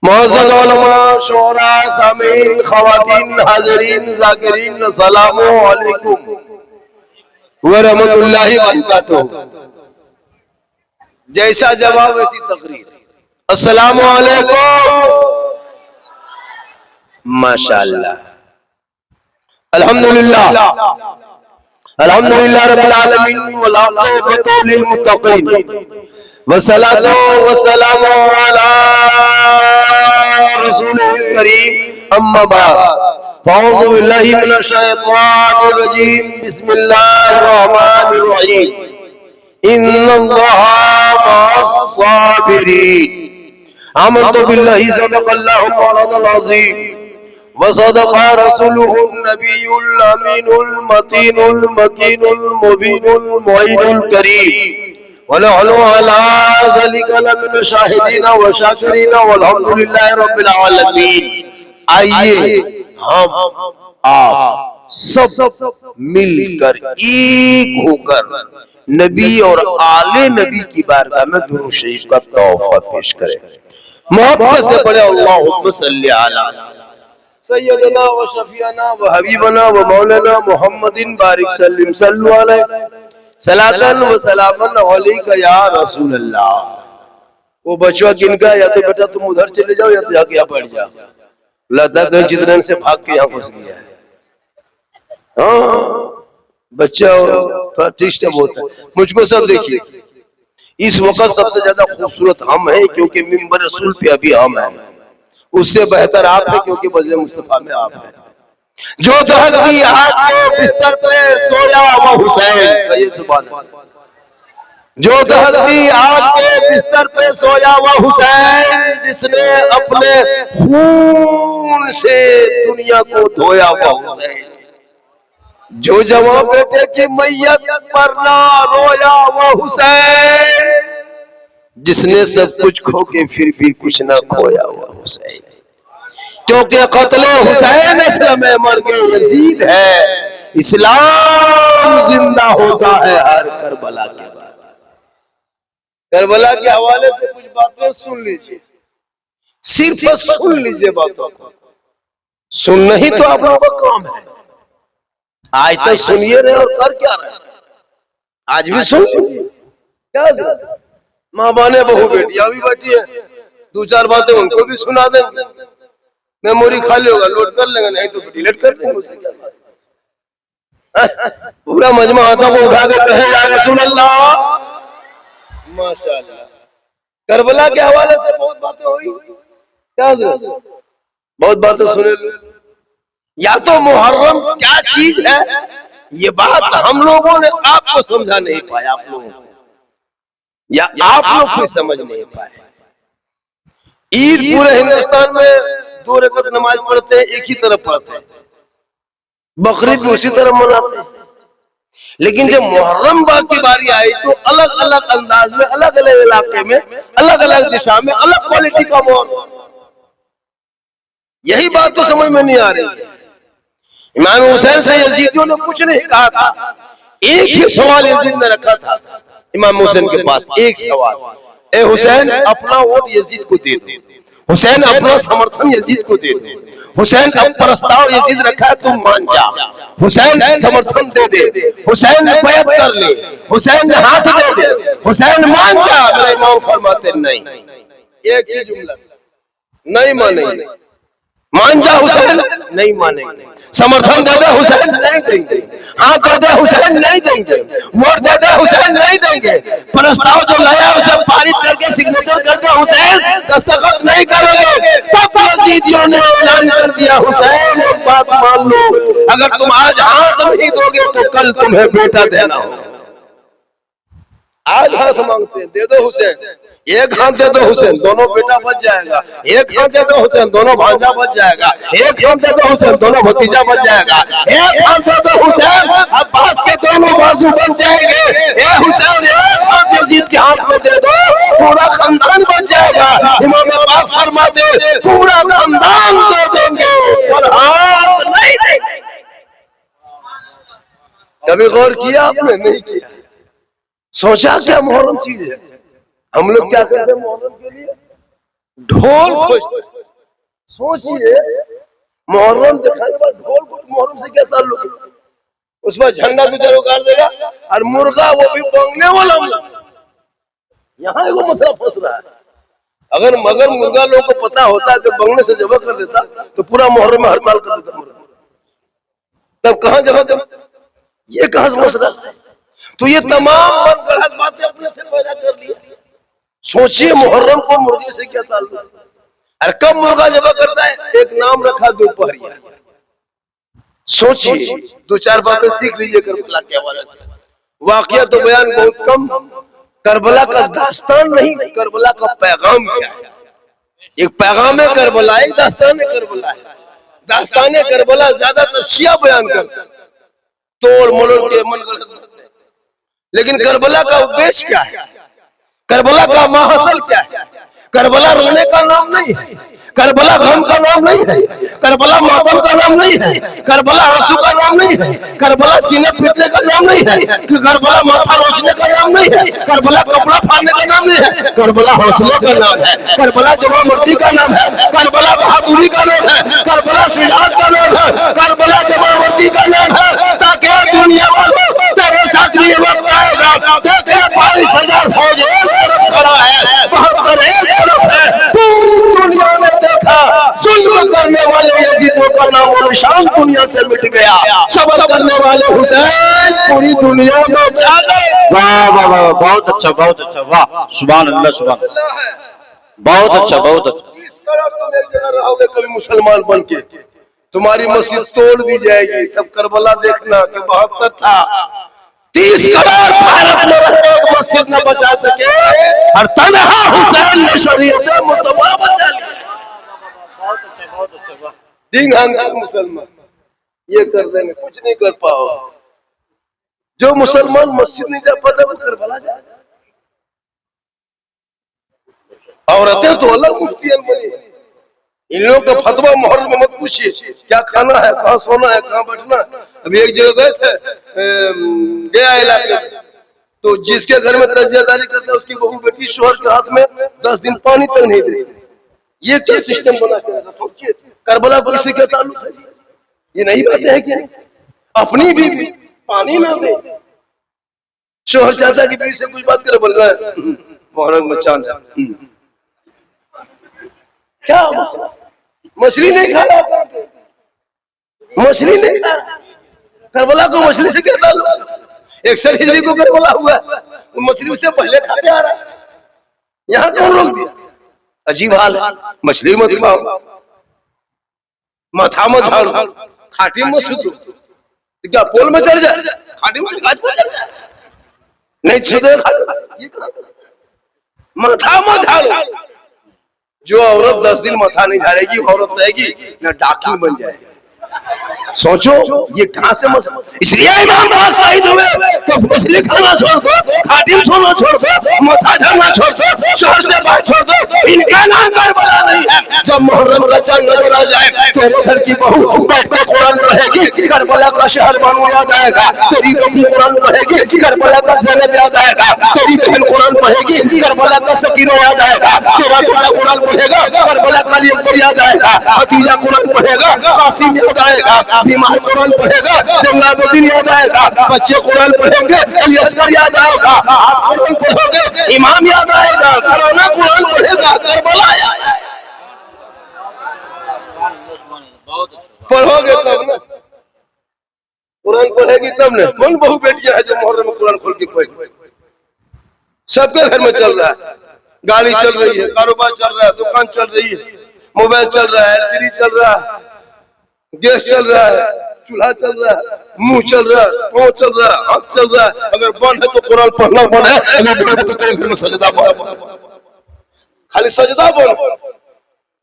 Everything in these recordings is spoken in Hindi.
मुअज़्ज़ज़ उलमा, शुअरा, सामीन, ख़वातीन, हाज़िरीन, ज़ाकिरीन, अस्सलामु अलैकुम व रहमतुल्लाहि व बरकातुहू। जैसा जवाब वैसी तकरीर। अस्सलामु अलैकुम। माशाअल्लाह, अल्हम्दुलिल्लाह, अल्हम्दुलिल्लाह रब्बिल आलमीन वल आक़िबतु लिल मुत्तक़ीन वस्सलातु वस्सलामु अला रसूलिल करीम अम्मा बाद। अऊज़ु बिल्लाहि मिनश शैतानिर रजीम। बिस्मिल्लाहिर रहमानिर रहीम। इन्नल्लाहा मअस साबिरीन। आमन्तु बिल्लाहि सदक़ल्लाहुल मौलानाल अज़ीम व सदक़ रसूलुहुन नबियुल अमीनुल मतीनुल मकीनुल मुबीनुल मुईनुल करीम वनहनु अला ज़ालिका लमिन शाहिदीन व शाकिरीन वल्हम्दुलिल्लाहि रब्बिल आलमीन। आइए हम आप सब मिलकर एक होकर नबी और आले नबी की बारगाह में दुरूद शरीफ का तोहफा पेश करें। मोहब्बत से पढ़े अल्लाहुम्मा सल्ली अला सय्यदना व शफीअना व हबीबना व मौलाना मुहम्मदिन बारिक सल्लिम सल्लु अलैहि सलातन व सलामन अलैका या रसूल अल्लाह। वो बचवा किनका, या तो बेटा तुम उधर चले जाओ या तो जाके यहाँ बैठ जाओ। लगता है जितने से भाग के यहाँ घुस गया है। हाँ, बच्चा थोड़ा डिस्टर्ब होता है। मुझको सब देखिए, इस वक्त सबसे ज्यादा खूबसूरत हम हैं क्योंकि मिंबर रसूल पे अभी हम हैं। उससे बेहतर आप हैं क्योंकि बज़्ल मुस्तफा में आप हैं। जो दहकती आग के बिस्तर पे सोया वो हुसैन। ये सुभान अल्लाह। जो दहकती आग के बिस्तर पे सोया वो हुसैन, जिसने अपने खून से दुनिया को धोया वो हुसैन। जो जवां बेटे की मैयत पर ना रोया वो हुसैन, जिसने सब कुछ खो के फिर भी कुछ ना खोया वो हुसैन। क्योंकि क़त्ले हुसैन इस्लाम में मर गए यजीद है, इस्लाम जिंदा होता है हर करबला के बाद। करबला के हवाले से कुछ बातें सुन लीजिए, सिर्फ सुन लीजिए बातों को। सुनना ही तो आप लोगों का काम है। आज तक सुनिए रहे और कर क्या रहे, आज भी सुन लीजिए। क्या माँ बाने बहू बेटियां भी बैठी है, दो चार बातें उनको भी सुना देंगे। मेमोरी खाली होगा लोड कर लेंगे, नहीं तो डिलीट कर देंगे। उससे क्या बात। पूरा मजमा हाथों को उठा के कहे या रसूल अल्लाह। माशाअल्लाह, करबला के हवाले से बहुत बातें हुई। क्या बहुत बातें सुने। या तो मुहर्रम क्या चीज है, ये बात हम लोगों ने आपको समझा नहीं पाया, आप लोगों को, या आप लोग कोई समझ नहीं पाए। ईद पूरे हिंदुस्तान में 2 रकात नमाज पढ़ते हैं, एक ही तरफ पढ़ते हैं। बकरीद भी उसी तरह मनाते हैं। लेकिन जब मुहर्रम की बारी आई तो अलग अलग अंदाज में, अलग अलग इलाके में, अलग अलग दिशा में अलग क्वालिटी का माहौल। यही बात तो समझ में नहीं आ रही है। इमाम हुसैन से यजीदियों ने कुछ नहीं कहा था, एक ही सवाल यजीद ने रखा था इमाम हुसैन के पास। एक सवाल, ए हुसैन अपना वोट यजीद को दे दो, हुसैन अपना समर्थन यजीद को दे दो, हुसैन अब प्रस्ताव यजीद रखा है तुम मान जा, हुसैन समर्थन दे दे, हुसैन बैत कर ले, हुसैन हाथ दे दे, हुसैन मान जा। मेरे इमाम फरमाते नहीं, एक ही जुमला, नहीं मानेंगे। मान जा हुसैन, नहीं मानेंगे। समर्थन दे दे हुसैन, नहीं देंगे। हाथ दे दे हुसैन, नहीं देंगे। वोट दे दे हुसैन, नहीं देंगे। प्रस्ताव जो लाया उसे पारित करके सिग्नेचर करके हुसैन दस्तखत नहीं करोगे। तब यजीदियों ने ऐलान कर दिया, हुसैन एक बात मान लो, अगर तुम आज हाथ नहीं दोगे तो कल तुम्हें बेटा देना होगा। आज हाथ मांगते दे दो हुसैन, एक हाथ दे दो हुसैन, दोनों बेटा बच जाएगा। एक हाथ दे दो हुसैन, दोनों भांजा बच जाएगा। एक हाथ दे दो हुसैन, दोनों भतीजा बच जाएगा। एक हाथ दे दो हुसैन, अब्बास के दोनों बाजू बच जाएंगे। ए हुसैन, एक हाथ यजीद के हाथ में दे दो, पूरा खानदान बच जाएगा। इमाम पाक फरमाते पूरा खानदान दे देंगे और हाथ नहीं देंगे। कभी गौर किया आपने? नहीं किया। सोचा क्या मुहर्रम चीज है। हम लोग क्या करते हैं मुहर्रम के लिए? ढोल खोजते, सोचिए, मुहर्रम दिखाने के बाद ढोल को मुहर्रम से क्या ताल्लुक है? उसमें झंडा तो जरूर गाड़ देगा, और मुर्गा वो भी बोंगने वाला। यहाँ एक मसला फंस रहा है। मगर मुर्गा लोगों को पता होता है कि बंगले से जबा कर देता तो पूरा मुहर्रम में हड़ताल कर देता मुर्गा। तब कहां जगह ये कहां से मसला? तो ये तमाम मनगढ़ंत बातें अपने से पैदा कर ली। सोचिए, मुहर्रम को मुर्गे से क्या ताल्लुक? और कब मुर्गा जबा करता है? एक नाम रखा दोपहरिया। सोचिए, दो चार बातें सीख लीजिए करबला के हवाले से। वाकया तो बयान बहुत कम, करबला का दास्तान नहीं, करबला का पैगाम क्या है? एक पैगाम है करबला, एक दास्तान है करबला है। दास्तान करबला ज्यादातर शिया बयान करते हैं, तोड़ मरोड़ के मन गलत। लेकिन करबला का उद्देश्य क्या है? करबला का माहसल क्या है? करबला रोने का नाम नहीं है, करबला गम का नाम नहीं है, करबला मातम का नाम नहीं है, करबला आंसू का नाम नहीं है, करबला सीने पीटने का नाम नहीं है, करबला माथा नोचने का नाम नहीं है, करबला कपड़ा फाड़ने का नाम नहीं है, करबला हौसले का नाम है, करबला जमामर्दी का नाम है, करबला बहादुरी का नाम है, करबला सिद्धांत का नाम है, करबला जमामर्दी का नाम है। ताकि दुनिया वालों तेरे साथ भी वक्त आएगा, तेरे 22,000 फौज एक तरफ खड़ा है, 72 एक तरफ है। दुनिया ने देखा जुल्म करने वाले यजीदों का नाम और निशान दुनिया से मिट गया, सबर करने वाले हुसैन पूरी दुनिया में छा गए। वाह वाह वाह, बहुत अच्छा, बहुत अच्छा, वाह, सुभान अल्लाह, सुभान, बहुत अच्छा, बहुत अच्छा। रहोगे कभी मुसलमान बन के, तुम्हारी मस्जिद तोड़ दी जाएगी। तब करबला देखना कि 72 था, 30 करोड़ भारत में रहते एक मस्जिद न बचा सके, और तन्हा हुसैन ने शरीयत मुतबा बचा लिया। बहुत अच्छा, बहुत अच्छा, वाह। डिंग मुसलमान ये कर देंगे, कुछ नहीं कर पाओ। जो मुसलमान मस्जिद नहीं जा पाता वो करबला जा। औरतें तो अलग मुफ्तियन बनी। इन लोगों का फतवा मुहर्रम में मत पूछिए क्या खाना है, कहाँ सोना है, कहाँ बैठना। अभी एक जगह गए थे गया इलाके में, तो जिसके घर में तजियादारी करता है उसकी बहू बेटी शोहर के हाथ में 10 दिन पानी तक नहीं देती। ये क्या सिस्टम बना के रखा? सोचिए, करबला को इससे क्या ताल्लुक है? ये नहीं बातें हैं क्या? अपनी बीवी पानी ना दे, शोहर चाहता है कि बीवी से कुछ बात करे, बोल रहा है मुहर्रम में चांद क्या मसला? मछली नहीं खा रहा, मछली नहीं खा रहा, करबला को मछली से क्या ताल्लुक? 61 हिजरी को करबला हुआ, वो मछली उससे पहले खाते आ रहा है। यहाँ कौन रोक दिया? अजीब हाल है। मछली मत खाओ, माथा मत झाड़ो, खाटी मत सुतो, क्या पोल में चढ़ जाए, खाटी में गाछ पर चढ़ जाए, नहीं छुदे, माथा मत झाड़ो। जो औरत 10 दिन माथा नहीं झाड़ेगी औरत रहेगी ना, डाकू बन जाएगी। सोचो ये कहां से मसला। इसलिए इमाम पाक शहीद हुए तो मछली खाना छोड़ दो, खाटिम सोना छोड़ दो, माथा झाड़ना छोड़ दो, शहर से बाहर छोड़ दो। इनका नाम करबला नहीं है। जब मुहर्रम का चांद नजर आ जाए तेरे घर की बहू बैठ कर कुरान पढ़ेगी, करबला का शहर बानू याद आएगा। तेरी बेटी कुरान पढ़ेगी, करबला का ज़ैनब याद आएगा। तेरी बहन कुरान पढ़ेगी, करबला का सकीना याद आएगा। तेरा बेटा कुरान पढ़ेगा, करबला का अली याद आएगा। भतीजा कुरान पढ़ेगा, कासिम याद आएगा। बीमार कुरान पढ़ेगा, जलालुद्दीन याद आएगा। बच्चे कुरान पढ़ेंगे, अली असगर याद आएगा। आप कुरान पढ़ोगे, इमाम याद आएगा। घराना कुरान पढ़ेगा, करबला याद आएगा। पढ़ोगे तब ना, कुरान पढ़ेगी तब ना। कौन बहू बेटियां है जो मुहर्रम में कुरान खोल के पढ़े? सबके घर में चल रहा है, गाड़ी चल रही है, कारोबार चल रहा है, दुकान चल रही है, मोबाइल चल रहा है, एलसीडी चल रहा है, गैस चल रहा है, चूल्हा चल रहा है, मुंह चल रहा है, पाँव चल रहा है, हाथ चल रहा है। अगर बंद है तो कुरान पढ़ना बंद है, अगर बंद है तो तेरे घर में सजदा बंद, खाली सजदा बंद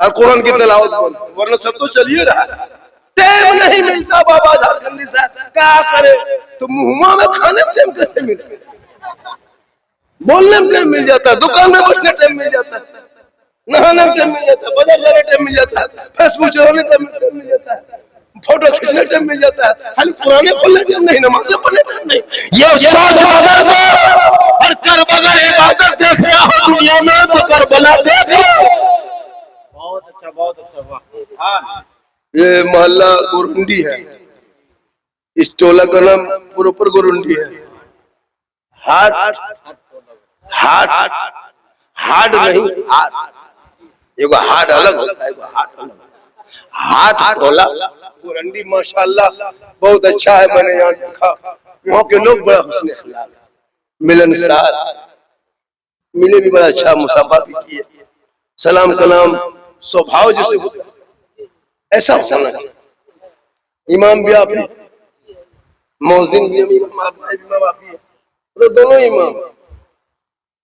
और कुरान की तिलावत बंद, वरना सब तो चलिए रहा है। टाइम नहीं मिलता बाबा झारखंडी साहब, क्या करे? तो मुंह में खाने में टाइम कैसे मिले? बोलने में टाइम मिल जाता है, दुकान में बैठने टाइम मिल जाता है, नहाने में टाइम मिल जाता है, बाजार जाने टाइम मिल जाता है, फेसबुक चलाने टाइम मिल जाता है, फोटो खींचने टाइम मिल जाता है, खाली पुराने पढ़ने टाइम नहीं, नमाज़ें पढ़ने टाइम नहीं। ये सोच बदल दो और कर बगैर इबादत देख रहा हो दुनिया में तो करबला देख लो। बहुत अच्छा। अच्छा, बहुत अच्छा, वाह। हाँ, ये मोहल्ला गोरुंडी है, इस टोला का नाम प्रॉपर गोरुंडी है। हाट हाट हाट नहीं, हाट एगो हाट अलग होता है, एगो हाट अलग। हाट टोला गोरंडी माशाल्लाह बहुत अच्छा है। मैंने यहाँ देखा, वहाँ के लोग बड़ा हुस्न अखलाक, मिलनसार, मिले भी बड़ा अच्छा, मुसाफा भी किए, सलाम कलाम स्वभाव जैसे होता है ऐसा होना चाहिए। इमाम भी आप ही, मौजिन भी इमाम आप ही है, तो दोनों इमाम।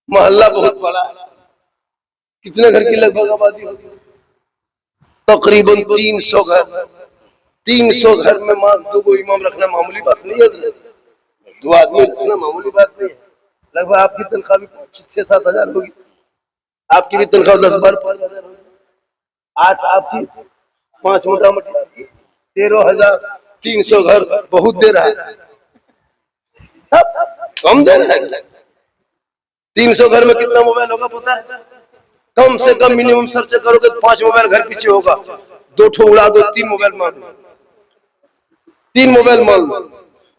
मोहल्ला बहुत बड़ा है, कितने घर की लगभग आबादी होगी? तकरीबन 300 घर। 300 घर में दो इमाम रखना मामूली बात नहीं है, दो आदमी रखना मामूली बात नहीं है। लगभग आपकी तनख्वाह भी 6-7 हजार होगी, आपकी भी तनख्वाह 10-12 हजार होगी, 8 आपकी, 5 मोटा मोटी आपकी, 13,000। 300 घर बहुत दे रहा है, कम दे रहा है। 300 घर में कितना मोबाइल होगा पता है? कम से कम मिनिमम सर्च करोगे तो 5 मोबाइल घर पीछे होगा। 2 ठो उड़ा दो, 3 मोबाइल मान लो, 3 मोबाइल मान लो।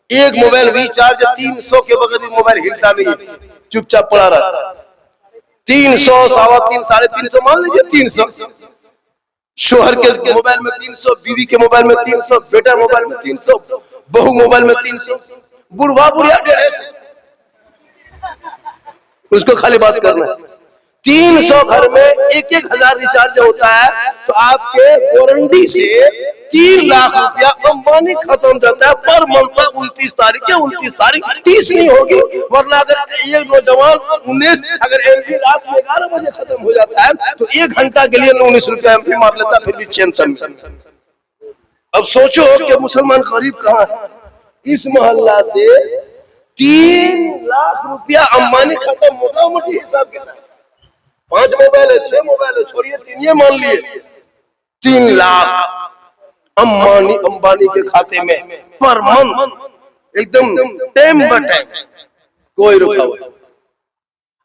एक मोबाइल रिचार्ज 300 के बगैर मोबाइल हिलता नहीं, चुपचाप पड़ा रहता है। 300, 350, 350 मान लीजिए, 300 शोहर के मोबाइल में 300, बीवी के मोबाइल में 300, बेटा मोबाइल में 300, बहू मोबाइल में 300, बुढ़वा बुढ़िया 150, उसको खाली बात करना है। 300 घर में 1-1 हजार रिचार्ज होता है, तो आपके वारंटी से 3 लाख रुपया अंबानी खत्म जाता है पर मंथ। 29 तारीख या 29 तारीख 30 नहीं होगी, वरना अगर एक नौजवान 19 अगर एमपी रात में 11 बजे खत्म हो जाता है तो 1 घंटा के लिए 19 रुपया एमपी मार लेता, फिर भी चैन तन। अब सोचो कि मुसलमान गरीब कहाँ है? इस मोहल्ला से 3 लाख रुपया अंबानी खत्म, मोटा मोटी हिसाब किताब। 5 मोबाइल है, 6 मोबाइल है, छोड़िए 3 ये मान लिए, 3 लाख अंबानी के खाते में पर मंथ, एकदम टाइम बाय टाइम, कोई रुका हुआ।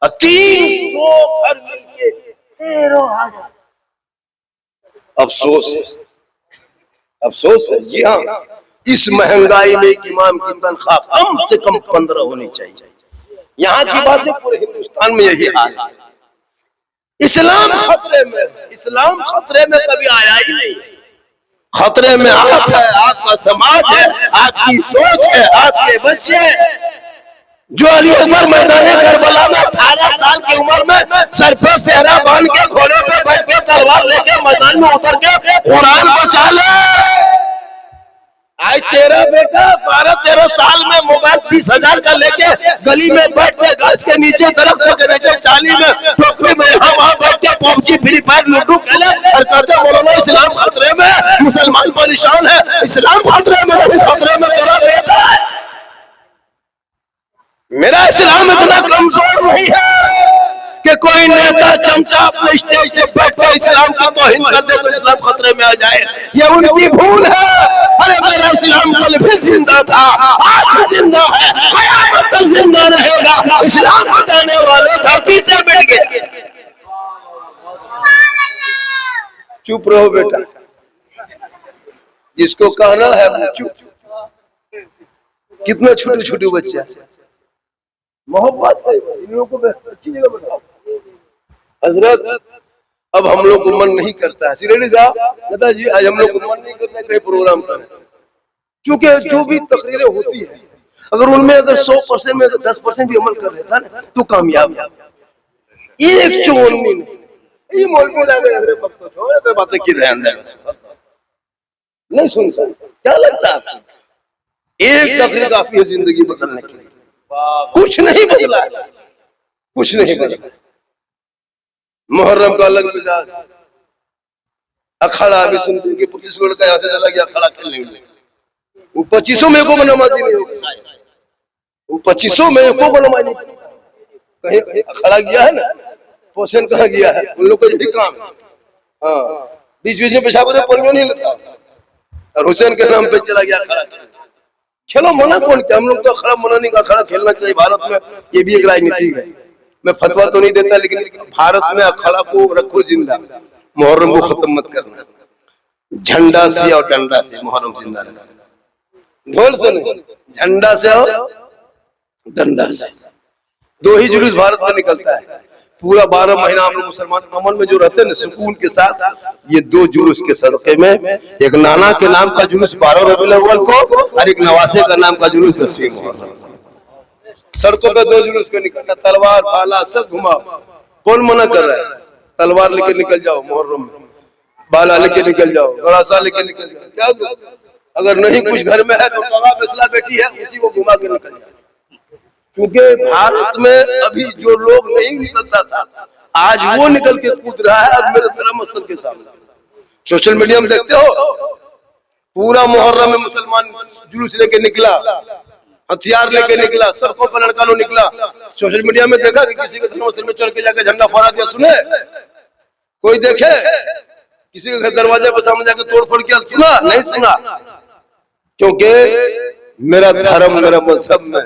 300 घर मिलके 13,000। अफसोस है, अफसोस है जी हाँ। इस महंगाई में एक इमाम की तनख्वाह कम से कम 15 होनी चाहिए। यहाँ की बात है, पूरे हिंदुस्तान में यही हाल है। इस्लाम खतरे में, इस्लाम खतरे में कभी आया ही नहीं। खतरे में आप है, आपका समाज है, आपकी सोच है, आपके बच्चे। जो अली अकबर मैदान करबला में 18 साल की उम्र में सर पे सेहरा बांध के घोड़े पे बैठ के तलवार लेके मैदान में उतर के कुरान बचा ले। आज तेरा बेटा 12-13 साल में मोबाइल 20,000 का लेके गली में बैठ के गाछ के नीचे दरख्त के नीचे चाली में टोकरी में यहाँ वहाँ बैठ के पबजी फ्री फायर लूडो खेले और कहते मौलाना इस्लाम खतरे में, मुसलमान परेशान है, इस्लाम खतरे में, खतरे में तेरा बेटा है। मेरा इस्लाम इतना कमजोर नहीं है कि कोई नेता चमचा अपने स्टेज से बैठ कर इस्लाम की तौहीन कर दे तो इस्लाम खतरे में आ जाए। ये उनकी भूल है। अरे मेरा इस्लाम कल भी जिंदा था, आज भी जिंदा है, कयामत तक जिंदा रहेगा। इस्लाम हटाने वाले धरती से बैठ गए। चुप रहो बेटा, जिसको कहना है वो चुप। कितना छोटे छोटे बच्चा, मोहब्बत है, इन लोगों को अच्छी जगह बताओ। हजरत अब हम लोग को मन नहीं करता है, सिरेडी साहब नेताजी, आज हम लोग को मन नहीं करता है कहीं प्रोग्राम करने, क्योंकि जो भी तकरीरें होती है अगर उनमें अगर 100% में 10% भी अमल कर लेता ना तो कामयाब। एक चोरनी नहीं, ये मौलवी लगे बातें की ध्यान नहीं सुनता। क्या लगता है आपको? एक तकरीर काफी है जिंदगी बदलने के लिए। कुछ नहीं बदला, कुछ नहीं बदला। मुहर्रम का अलग मिजाज, अखाड़ा अभी सुनते हैं कि 25 लड़का यहाँ से चला गया अखाड़ा खेलने के लिए। वो 25 में एको नमाजी नहीं होगा, वो 25 में एको नमाजी नहीं। कहीं अखाड़ा गया है ना, पोषण कहाँ गया है, उन लोग को यही काम है। हाँ, बीच बीच में पेशाब से पोलियो नहीं लेता और हुसैन के नाम पे चला गया अखाड़ा खेलो। मना कौन क्या? हम लोग तो अखाड़ा मना नहीं, अखाड़ा खेलना चाहिए। भारत में ये भी एक राजनीति है। मैं फतवा तो नहीं देता, लेकिन भारत में अखाड़ा को रखो जिंदा, मुहर्रम को खत्म मत करना, झंडा से और डंडा से मुहर्रम जिंदा रखना, ढोल से नहीं, झंडा से और डंडा से। दो ही जुलूस भारत में निकलता है, पूरा 12 महीना हम लोग मुसलमान अमन में जो रहते हैं ना सुकून के साथ, ये दो जुलूस के सदक़े में, एक नाना के नाम का जुलूस 12 रबीउल अव्वल को और एक नवासे का नाम का जुलूस 10वीं मुहर्रम। सड़कों पे दो जुलूस को निकलना, तलवार भाला सब घुमाओ, कौन मना कर रहा है? तलवार लेके निकल जाओ मुहर्रम में, भाला लेके निकल जाओ, गड़ासा लेके निकल जाओ, क्या अगर नहीं कुछ घर में है तो टवा फैसला बैठी है उसी को घुमा के निकल जाओ। क्योंकि भारत में अभी जो लोग नहीं निकलता था आज वो निकल के कूद रहा है। अब मेरे धर्म स्थल के सामने सोशल मीडिया में देखते हो, पूरा मुहर्रम में मुसलमान जुलूस लेके निकला, हथियार लेके निकला, सड़कों पर लड़का लोग निकला। सोशल मीडिया में देखा कि किसी के धर्म स्थल में चढ़ के जाकर झंडा फहरा दिया, सुने कोई देखे? किसी के दरवाजे पर सामने जाकर तोड़ फोड़ किया, सुना? नहीं सुना, क्योंकि मेरा धर्म मेरा मजहब में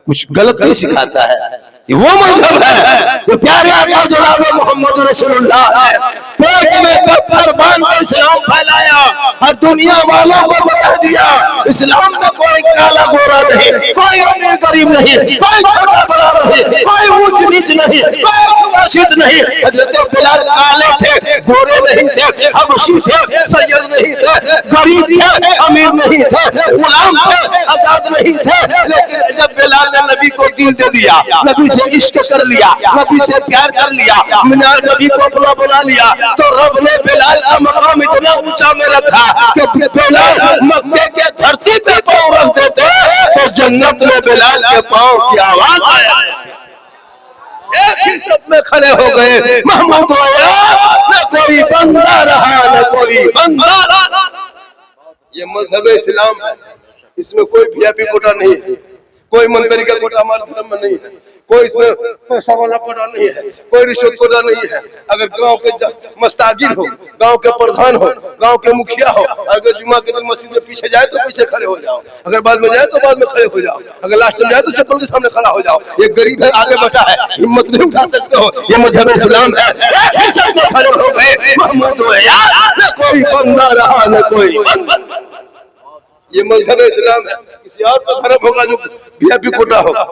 कुछ गलत नहीं सिखाता है। वो मजहब है जो प्यारे आका जनाब मोहम्मद रसूलुल्लाह है, पेट में पत्थर बांध कर इस्लाम फैलाया और दुनिया वालों को बता दिया इस्लाम में कोई काला गोरा नहीं, कोई अमीर गरीब नहीं, कोई छोटा बड़ा नहीं, कोई ऊंच नीच नहीं, कोई सुभाषित नहीं। हजरत बिलाल काले थे, गोरे नहीं थे, हबशी थे, सैयद नहीं थे, गरीब थे, अमीर नहीं थे, गुलाम थे, आजाद नहीं थे। लेकिन जब बिलाल ने नबी को दिल दे दिया, नबी से इश्क कर लिया, नबी से प्यार कर लिया, नबी को अपना बना लिया, तो रब ने बिलाल का मकाम इतना ऊंचा में रखा कि बिलाल मक्के के धरती पे पांव रख देते तो जन्नत में बिलाल के पांव की आवाज आया। एक ही सब में खड़े हो गए, महमूद आया, न कोई बंदा रहा न कोई बंदा। ये मजहब इस्लाम है, इसमें कोई वीआईपी कोटा नहीं है, कोई मंत्री का कोटा हमारे धर्म में नहीं है, कोई इसमें पैसा वाला कोटा नहीं है, कोई रिश्वत कोटा नहीं है। अगर गांव के मस्तागिर हो, गांव के प्रधान हो, गांव के मुखिया हो, अगर जुमा के दिन मस्जिद में पीछे जाए तो पीछे खड़े हो जाओ, अगर बाद में जाए तो बाद में खड़े हो जाओ, अगर लास्ट में जाए तो चप्पल के सामने खड़ा हो जाओ। ये गरीब है, आगे बैठा है, हिम्मत नहीं उठा सकते हो, ये मजहब इस्लाम है। खड़े हो गए, महमूद न कोई बंदा रहा न कोई बंदा। ये मजहब इस्लाम है। किसी और का धर्म होगा जो वीआईपी कोटा होगा,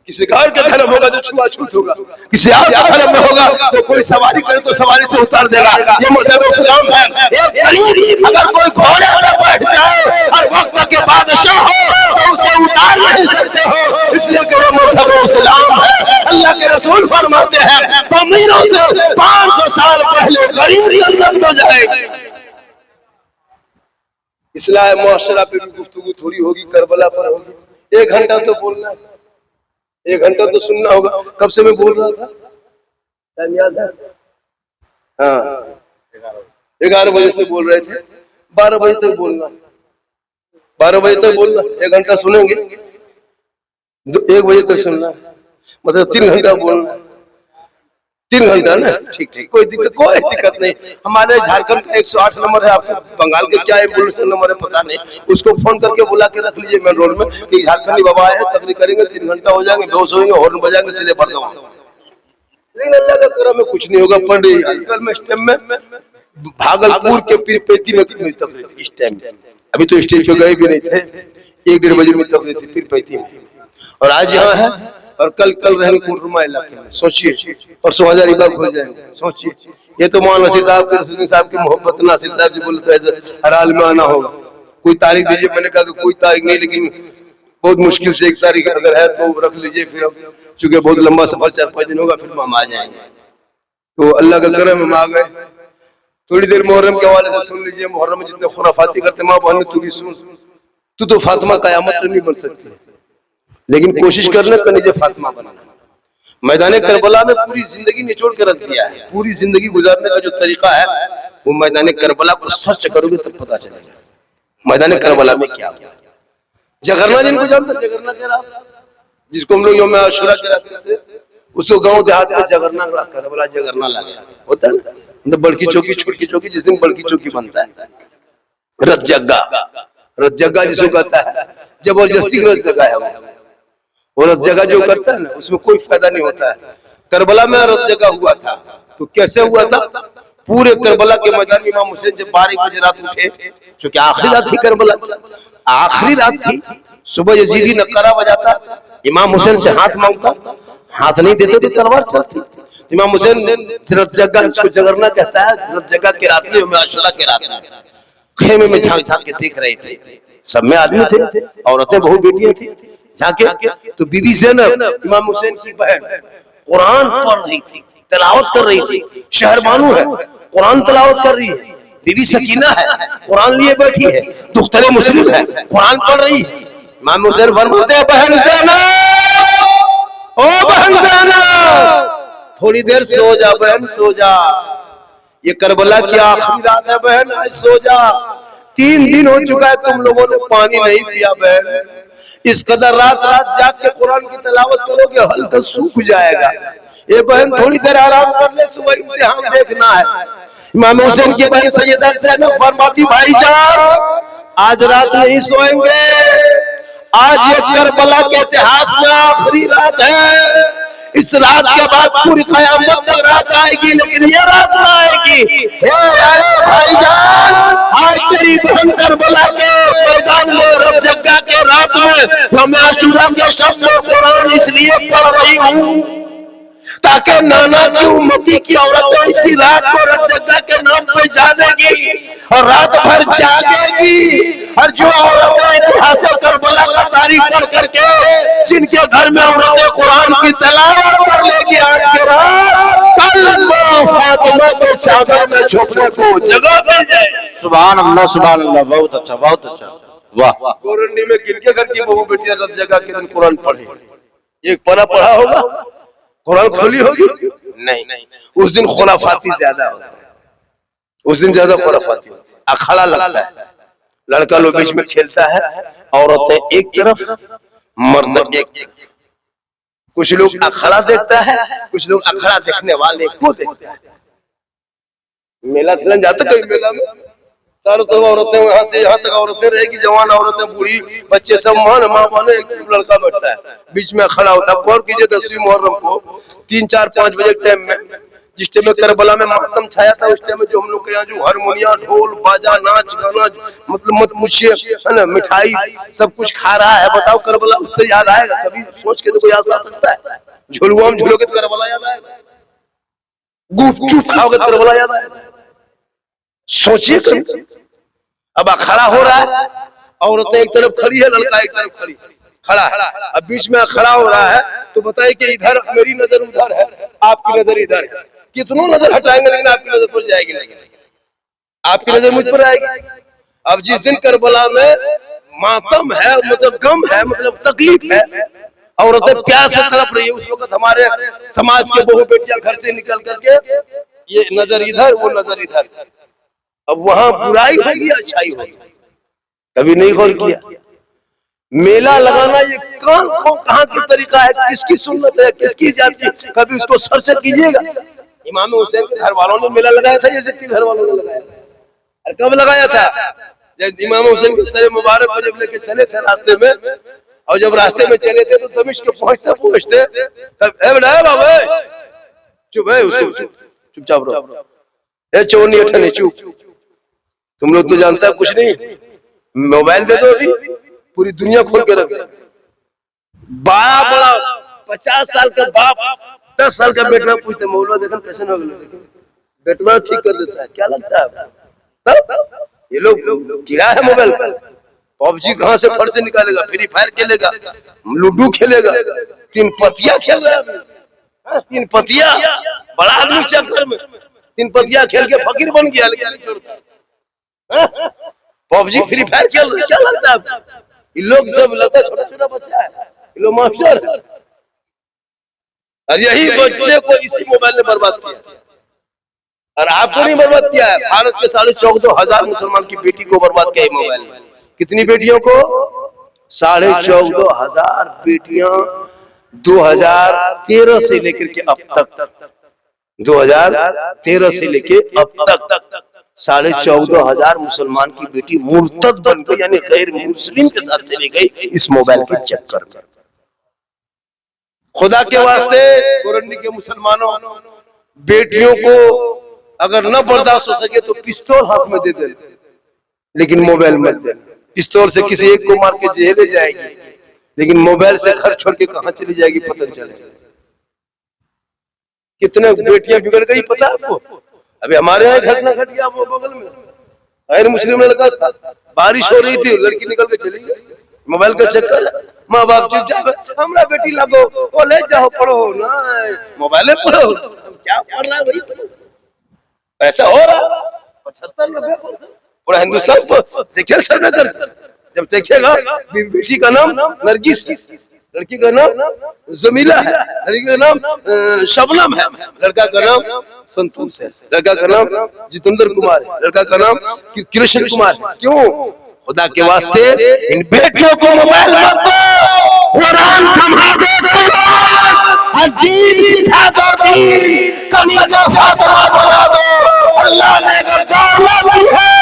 किसी और का धर्म होगा जो छुआछूत होगा, किसी और का धर्म में होगा तो कोई सवारी करे तो सवारी से उतार देगा। ये मजहब इस्लाम है। एक गरीब अगर कोई घोड़े पर बैठ जाए और वक्त के बादशाह हो तो उसे उतार नहीं सकते हो, इसलिए कि वो मजहब इस्लाम है। अल्लाह के रसूल फरमाते हैं अमीरों से 500 साल पहले गरीब जन्नत में जाएंगे। इस्लाम मुआशरा पे भी गुफ्तगू थोड़ी होगी, करबला पर होगी। 1 घंटा तो बोलना है, 1 घंटा तो सुनना होगा। कब से मैं बोल रहा था, टाइम याद है? हाँ, 11 बजे से बोल रहे थे, 12 बजे तक बोलना, 12 बजे तक बोलना, 1 घंटा सुनेंगे, 1 बजे तक सुनना, मतलब 3 घंटा बोलना, 3 घंटा ना, ठीक ठीक, कोई दिक्कत नहीं। हमारे झारखंड का 108 नंबर है, आपको बंगाल के क्या एम्बुलेंस नंबर है पता नहीं, उसको फोन करके बुला के रख लीजिए मेन रोड में कि झारखंडी बाबा आए हैं, तकरीर करेंगे, 3 घंटा हो जाएंगे, बेहोश होंगे, हॉर्न बजाएंगे, सीधे भर जाओगे। लेकिन अल्लाह का करम में कुछ नहीं होगा। पंडित आजकल में इस टाइम में भागलपुर के पीरपैती में कितनी तकरीर थी इस टाइम, अभी तो स्टेज पे गए भी नहीं थे, 1-1.5 बजे में तकरीर थी पीरपैती में, और आज यहाँ है और कल रहेंगे कोटरमा इलाके में। सोचिए, परसों हजारीबाग हो जाएंगे, सोचिए। ये तो मौलाना नसीर साहब की मोहब्बत, नासिर साहब जी बोलते हैं हर हाल में आना होगा, कोई तारीख दीजिए। मैंने कहा कि कोई तारीख नहीं, लेकिन बहुत मुश्किल से 1 तारीख अगर है तो रख लीजिए, फिर चूंकि बहुत लंबा सफर 4-5 दिन होगा, फिर हम आ जाएंगे। तो अल्लाह का करम हम आ गए। थोड़ी देर मुहर्रम के हवाले से सुन लीजिए। मुहर्रम में जितने खुराफाती करते, माँ बहन तू भी सुन, तू तो फातिमा कयामत तो नहीं बन सकती, लेकिन कोशिश करना कि नीचे फातिमा बनना। मैदान करबला में पूरी जिंदगी निचोड़ कर रख दिया है। पूरी जिंदगी गुजारने का जो तरीका है वो मैदान करबला को सर्च करोगे तब पता चलेगा मैदान करबला में क्या हुआ। जगरना जिनको जानते, जगरना के रात जिसको हम लोग यौम आशुरा के रात कहते थे, उसको गांव देहात में जगरना रात कहते, बोला जगरना लगा होता है ना, बड़की चौकी छोटी चौकी, जिस दिन बड़की चौकी बनता है, रथ जग्गा जिसको कहता है, जबरदस्ती रथ जगह है वो रथ जगह जो करता है ना, उसमें कोई फायदा नहीं होता है। करबला में रथ जगह हुआ था, तो कैसे हुआ था? पूरे करबला के मैदान में इमाम हुसैन जब 12 बजे रात उठे, क्योंकि आखिरी रात थी करबला, आखिरी रात थी। सुबह यजीदी नक्कारा बजाता, इमाम हुसैन से हाथ मांगता, हाथ नहीं देते तो तलवार चलती। इमाम हुसैन जरत जगह, इसको जगरना कहता है, जरत जगह के रात में, आशुरा के रात में खेमे में झांक झांक के देख रहे थे। सब में आदमी थे, औरतें बहु बेटियां थी। झांके तो बीबी ज़ैनब इमाम हुसैन की बहन कुरान पढ़ रही थी, तिलावत कर रही थी। शहरबानू है, कुरान तिलावत कर रही है। बीबी सकीना है, कुरान लिए बैठी है। दुख्तरे मुस्लिम है, कुरान पढ़ रही है। इमाम हुसैन फरमाते हैं, बहन ज़ैनब, ओ बहन ज़ैनब, थोड़ी देर सो जा बहन, सो जा। ये करबला की आखिरी रात है बहन, आज सो जा। 3 दिन हो चुका है तुम लोगों ने पानी नहीं दिया बहन। इस कदर रात रात जाग के कुरान की तिलावत करोगे, हल्का सूख जाएगा। ये बहन थोड़ी देर आराम कर ले, सुबह इम्तिहान देखना है। इमाम हुसैन की बहन सैयदा ज़ैनब फरमाती, भाईजान आज रात नहीं सोएंगे, आज ये करबला के इतिहास में आखिरी रात है। इस रात के बाद पूरी कयामत तक रात आएगी, लेकिन ये रात ना आएगी। भाईजान आज तेरी बहन करबला के मैदान में, रब जग्गा के रात में, मैं आशूरा के शब्द में कुरान इसलिए पढ़ रही हूँ ताकि नाना की उम्मती की औरतें इसी रात को रब जग्गा के नाम पे जानेगी और रात भर जागेगी। और जो औरतें इतिहास करबला का तारीख पढ़ करके जिनके घर में औरतें कुरान की तिलावत कर लेगी आज के रात, कल मां फातिमा के चादर में छुपने को जगह मिल जाए। सुभान अल्लाह, सुभान अल्लाह, बहुत अच्छा, बहुत अच्छा, वाह। कोरंडी में किनके घर की बहू बेटियां रत जगह के दिन कुरान पढ़े? एक परा पढ़ा होगा, कुरान खोली होगी? नहीं, उस दिन खुराफाती ज्यादा होता है, उस दिन ज्यादा खुराफाती, अखाड़ा लगता है। लड़का लोग बीच में खेलता है, औरतें एक तरफ, मर्द एक। कुछ लोग अखाड़ा देखता है, कुछ लोग अखाड़ा देखने वाले को देखता है। मेला खेलन जाता कभी मेला में, चारों तरफ औरतें, यहाँ से यहाँ तक औरतें रहेगी, जवान औरतें, बूढ़ी, बच्चे सब माँ माने, एक लड़का बैठता है बीच में खड़ा होता है। गौर कीजिए 10वीं मुहर्रम को 3, 4, 5 बजे टाइम में, जिस टाइम में करबला में मातम छाया था, उस टाइम में जो हम लोग के यहाँ जो हारमोनिया, ढोल, बाजा, नाच गाना, मतलब मत मुझे है ना, मिठाई सब कुछ खा रहा है। बताओ करबला उससे याद आएगा? कभी सोच के तो याद आ सकता है? झुलुआ में झूलोगे तो करबला याद आएगा? गुपचुप खाओगे तो करबला याद आएगा? सोचिए। अब अखाड़ा हो रहा है, औरतें एक तरफ खड़ी है, लड़का एक तरफ खड़ा है। अब बीच में अखाड़ा हो रहा है, तो बताइए कि इधर मेरी नजर उधर है, आपकी नजर इधर है। कितनों नजर हटाएंगे लेकिन आपकी नजर पर जाएगी नहीं, आपकी नजर मुझ पर आएगी। अब जिस दिन करबला में मातम है, मतलब गम है, मतलब तकलीफ है, औरतें प्यास से तड़प रही है, उस वक्त हमारे समाज के बहु बेटियां घर से निकल करके ये नजर इधर, वो नजर इधर। अब वहां बुराई होगी, अच्छाई होगी, कभी नहीं गौर किया। मेला लगाना ये कहाँ की तरीका है, किसकी सुन्नत है, किसकी जाति, कभी उसको सर्च कीजिएगा। इमाम हुसैन के घर वालों ने मेला लगाया था, जैसे कि घर वालों ने लगाया था। और कब लगाया था? जब इमाम हुसैन के सर मुबारक को जब लेके चले थे रास्ते में, और जब रास्ते में चले थे तो दमिश्क पहुंचते पहुंचते बाबा चुप है, चुपचाप रहो, चोर नहीं उठने, चुप, तुम लोग तो जानता है कुछ नहीं, मोबाइल दे दो, अभी पूरी दुनिया खोल के रख दे। बड़ा 50 साल का बाप 10 साल का बेटा पूछते, मौलवा देखो कैसे ना बेटवा ठीक कर देता है, क्या लगता है? तब ये लोग गिरा है मोबाइल पर। पबजी कहाँ से फट से निकालेगा, फ्री फायर खेलेगा, लूडो खेलेगा, 3 पतिया खेल रहा है, 3 पतिया, बड़ा आदमी चक्कर में 3 पतिया खेल के फकीर बन गया, लेकिन नहीं छोड़ता। पबजी फ्री फायर खेल रहे, क्या लगता है? ये लोग सब लगता है छोटा छोटा बच्चा है, ये लोग मास्टर है। और यही बच्चे को इसी मोबाइल ने बर्बाद किया, और आपको नहीं बर्बाद किया है, भारत के 14,500 मुसलमान की बेटी को बर्बाद किया है मोबाइल ने। कितनी बेटियों को? 14,500 बेटियां 2013 से लेकर के अब तक, 2013 से लेके अब तक 14,500 मुसलमान की बेटी मुर्तद बन गई, यानी गैर मुस्लिम के साथ चली गई इस मोबाइल के चक्कर में। खुदा के वास्ते कोरंडी के मुसलमानों, बेटियों को अगर न बर्दाश्त हो सके तो पिस्तौल हाथ में दे दे, लेकिन मोबाइल मत देना। पिस्तौल से किसी एक को मार के जेल ले जाएगी, लेकिन मोबाइल से घर छोड़ के कहां चली जाएगी पता नहीं चलेगा। कितने बेटियां बिगड़ गई पता है आपको? अभी हमारे यहाँ घटना घट गया वो बगल में, गैर मुस्लिम लड़का था, बारिश हो रही थी, लड़की निकल के चली गई। मोबाइल का चक्कर, माँ बाप चुपचाप, हमारा बेटी लगो कॉलेज जाओ पढ़ो ना, मोबाइल पढ़ो, क्या पढ़ रहा है भाई? ऐसा हो रहा 75-90 पूरा हिंदुस्तान को देखिए सर्वे कर, जब देखेगा बेटी का नाम नरगिस, लड़की का नाम जमीला है, लड़की का नाम शबनम है, लड़का का नाम संतोष है, लड़का का नाम जितेंद्र कुमार है, लड़का का नाम कृष्ण कुमार है। क्यों? खुदा के वास्ते इन बेटियों को मोबाइल मत दो, कुरान थमा दो, और दीन सिखा दो, दीन कनीज़ा फातिमा बना दो। अल्लाह ने अगर दावत दी है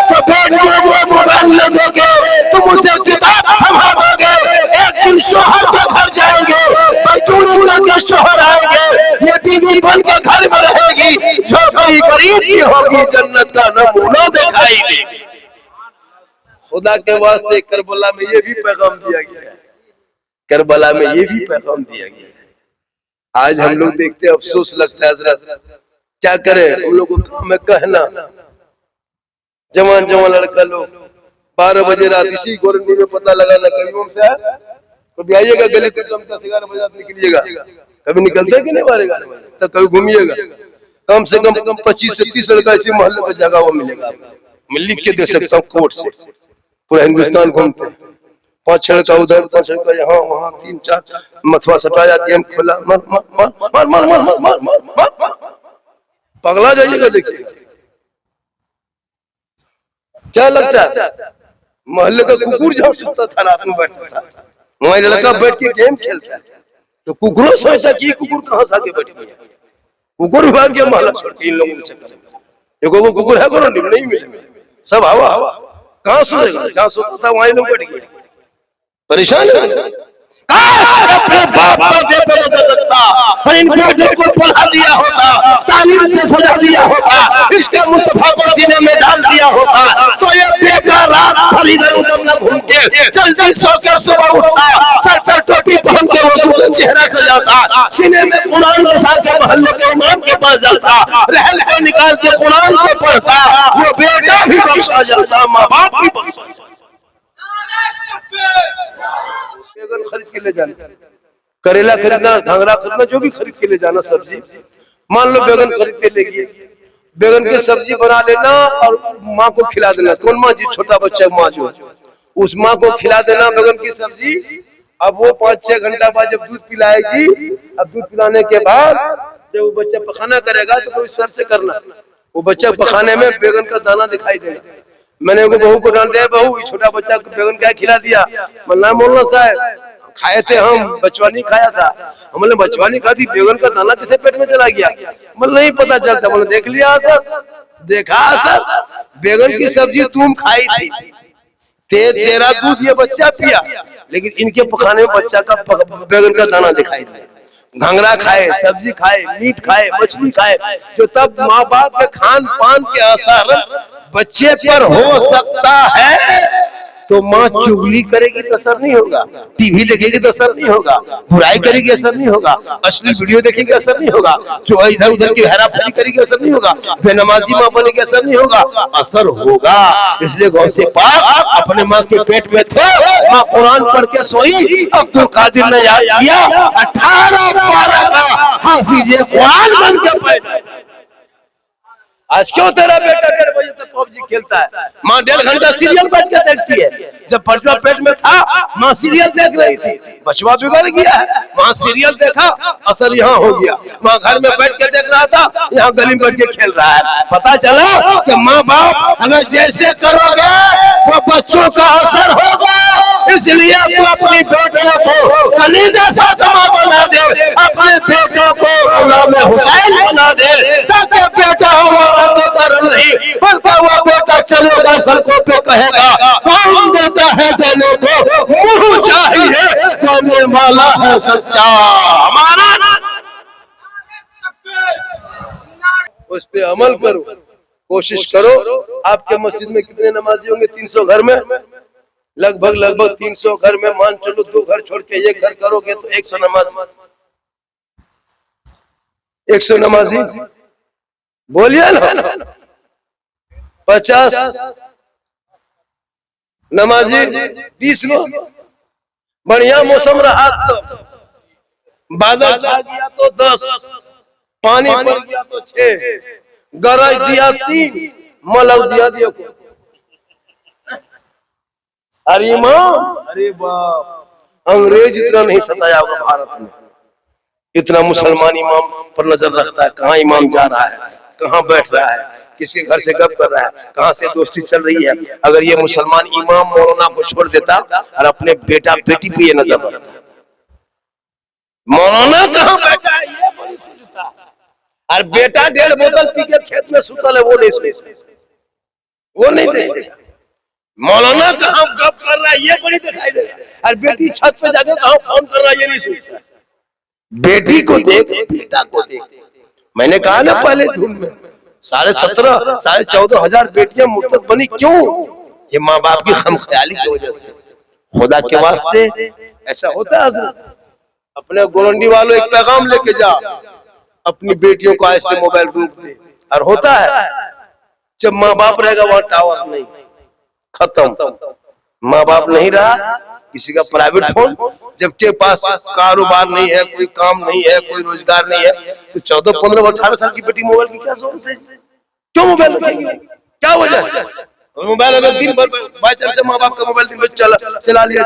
तो बेटियों को मोबाइल न दोगे, तुम उसे किताब थमा दोगे, एक दिन शोहर के घर जाएंगे, मजदूरी के शोहर आएंगे, ये बीवी बन के घर में रहेगी, झोपड़ी गरीब की होगी, जन्नत का नमूना दिखाई देगी। खुदा के वास्ते करबला में ये भी पैगाम दिया गया है, करबला में ये भी पैगाम दिया गया है। आज हम लोग देखते हैं, अफसोस लगता है हज़रत, क्या करें, उन लोगों को काम है कहना। जवान जवान लड़का लोग 12 बजे रात इसी गोरनी में पता लगाना, कभी हमसे कभी आइएगा गली को जमता 11 बजे रात निकलिएगा, कभी निकलते कि नहीं मारेगा, तब कभी घूमिएगा, कम से कम 25 से 30 लड़का इसी मोहल्ले में जगह हुआ मिलेगा। मैं लिख के दे सकता हूँ कोर्ट से, पूरा हिंदुस्तान घूमते, 5 लड़का उधर, 5 लड़का यहाँ वहाँ, 3-4 मथुआ सटाया, गेम खोला, मार मार मार मार मार मार मार मार मार मार मार, पगला जाइएगा। देखिएगा क्या लगता है, मोहल्ले का कुकुर जहाँ सुनता था रात में बैठता था, वही लड़का बैठ के गेम खेलता है, तो कुकुरों सोचा कि कुकुर कहाँ से आके बैठ गया, कुकुर भाग गया मोहल्ला छोड़ के इन लोगों के चक्कर में। वो कुकुर है कौन, नहीं मिले, सब हवा हवा, कहाँ सोएगा, जहाँ सोता था वहीं लोग बैठ गए, परेशान है। अपने बाप पे नजर रखता और इन बेटों को पढ़ा दिया होता, तालीम से सजा दिया होता, इसके मुस्तफा को सीने में डाल दिया होता, तो ये बेटा रात भर इधर उधर न घूम के जल्दी सो के सुबह उठता, सर पर टोपी पहन के वजू का चेहरा सजाता, सीने में कुरान के साथ मोहल्ले के इमाम के पास जाता, रहल को निकाल के कुरान को पढ़ता, वो बेटा भी बख्शा जाता, माँ बाप भी बख्शा जाता। बैगन खरीद के ले जाना, करेला खरीदना, घंघरा खरीदना, जो भी खरीद के ले जाना, सब्जी मान लो बैगन खरीद के ले गए, बैगन की सब्जी बना लेना और माँ को खिला देना। कौन माँ जी? छोटा बच्चा माँ जो है, उस माँ को खिला देना बैगन की सब्जी। अब वो 5-6 घंटा बाद जब दूध पिलाएगी, अब दूध पिलाने के बाद जब वो बच्चा पखाना करेगा तो कोई सर से करना, वो बच्चा पखाने में बैगन का दाना दिखाई देगा। मैंने वो बहू को डाल दिया, बहू छोटा बच्चा को बैगन क्या खिला दिया? मल्ला मौलाना साहब खाए थे हम, बचवा नहीं खाया था। हमने बचवा नहीं खाती, बैगन का दाना कैसे पेट में चला गया? मतलब नहीं पता चलता। मैंने देख लिया असर, देखा असर, बैगन की सब्जी तुम खाई थी, तेरा दूध ये बच्चा पिया, लेकिन इनके पखाने में बच्चा का बैगन का दाना दिखाई दिया। घंघरा खाए, सब्जी खाए, मीट खाए, मछली खाए, जो तब माँ बाप के खान पान के असर बच्चे पर हो सकता है, तो माँ चुगली करेगी तो असर नहीं होगा, टीवी देखेगी तो असर नहीं होगा, बुराई करेगी असर नहीं होगा, अश्लील वीडियो देखेगी असर नहीं होगा, जो इधर उधर की हेराफेरी करेगी असर नहीं होगा, बेनमाजी माँ बनेगी असर नहीं होगा, असर होगा। इसलिए गौसे पाक अपने माँ के पेट में थे, माँ कुरान पढ़ के सोई, अब्दुल कादिर ने याद किया 18 पारा का हाफिज कुरान बन के पैदा। आज क्यों तेरा बेटा 1:30 बजे तक पबजी खेलता है? माँ 1.5 घंटा सीरियल बैठ के देखती है। जब बचवा पेट में था माँ सीरियल देख रही थी, बचवा बिगड़ गया है, माँ सीरियल देखा, असर यहाँ हो गया। माँ घर में बैठ के देख रहा था, यहाँ गली में बैठ के खेल रहा है। पता चला कि माँ बाप अगर जैसे करोगे वो बच्चों का असर होगा। इसलिए तू अपनी बेटियों को कलीजा फातिमा बना दे, अपने बेटों को गुलाम हुसैन बना दे, ताकि बेटा हमारा बेटा नहीं, बल्कि वो बेटा चलेगा सड़कों पे कहेगा कौन देता है देने को, मुँह चाहिए देने वाला है सच्चा हमारा। उस पे अमल करो, कोशिश करो। आपके मस्जिद में कितने नमाजी होंगे? 300 घर में, लगभग 300 घर में मान चलो 2 घर छोड़ के 1 घर करोगे तो 100 नमाज, 100 नमाजी बोलिए ना। 50 नमाजी 20 गो। बढ़िया मौसम रहा तो बादल छा गया तो 10, पानी पड़ गया तो 6, गरज दिया 3, मलक दिया को। अरे इमाम, अरे बाप, अंग्रेज इतना नहीं सताया होगा भारत में, इतना मुसलमान इमाम पर नजर रखता है। कहाँ इमाम जा रहा है, कहाँ बैठ रहा है, किसी घर से गप कर रहा है, कहाँ से दोस्ती चल रही है। अगर ये मुसलमान इमाम मौलाना को छोड़ देता और अपने बेटा बेटी पे ये नजर रखता, मौलाना कहाँ बैठा है ये बड़ी सोचता, और बेटा 1.5 बोतल पी के खेत में सुतल है वो नहीं देखेगा। मौलाना कहाँ गप कर रहा है ये बड़ी दिखाई देगा, और बेटी छत पे जाके कहाँ फोन कर रहा है ये नहीं सोचता। बेटी को देख, बेटा को देख। मैंने कहा ना पहले धुन में 17,500 14,000 बेटियां मुर्तद बनी, क्यों? ये माँ बाप की खमख्याली की वजह से। खुदा के वास्ते ऐसा होता है हजरत, अपने गोरंडी वालों एक पैगाम लेके जा, अपनी बेटियों को ऐसे मोबाइल रोक दे। और होता है जब माँ बाप रहेगा वहां टावर नहीं, खत्म। माँ बाप नहीं रहा, किसी का प्राइवेट फोन, जबकि पास कारोबार नहीं है, कोई काम नहीं है, कोई रोजगार नहीं है, तो 14, 15, 18 साल की बेटी मोबाइल की क्या जरूरत है? क्यों मोबाइल रखेगी? क्या वजह है? मोबाइल अगर दिन भर बाई चांस से माँ बाप का मोबाइल दिन भर चला लिया,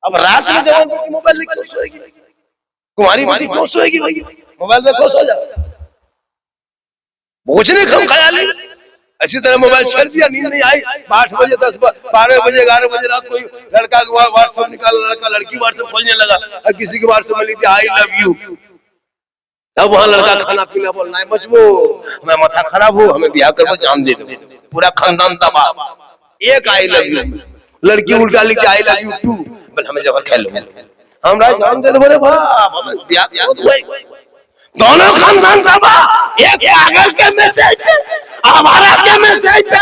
अब रात में जब मोबाइल लेके क्यों सोएगी? तुम्हारी बेटी क्यों सोएगी भाई? मोबाइल में खुश हो जाओ, भोजने कम ख्याली। इसी तरह मोबाइल छोड़ दिया, नींद नहीं आई, 8 बजे 10 12 बजे 11 बजे रात को लड़का व्हाट्सएप निकाला, लड़का लड़की व्हाट्सएप खोलने लगा, और किसी के व्हाट्सएप में लिख दिया आई लव यू। अब वहां लड़का खाना पीना बोलना है, मजबू मैं माथा खराब हूँ, हमें ब्याह करो, जान दे दो, पूरा खानदान तबाह। एक आई लव यू, लड़की उल्टा लिख दिया आई लव यू टू, बोले हमें जबर खेलो, हमरा जान दे दो, बोले बाप हमें ब्याह करो। दोनों खानदान तबाह। एक पागल के मैसेज पे, हमारा के मैसेज पे,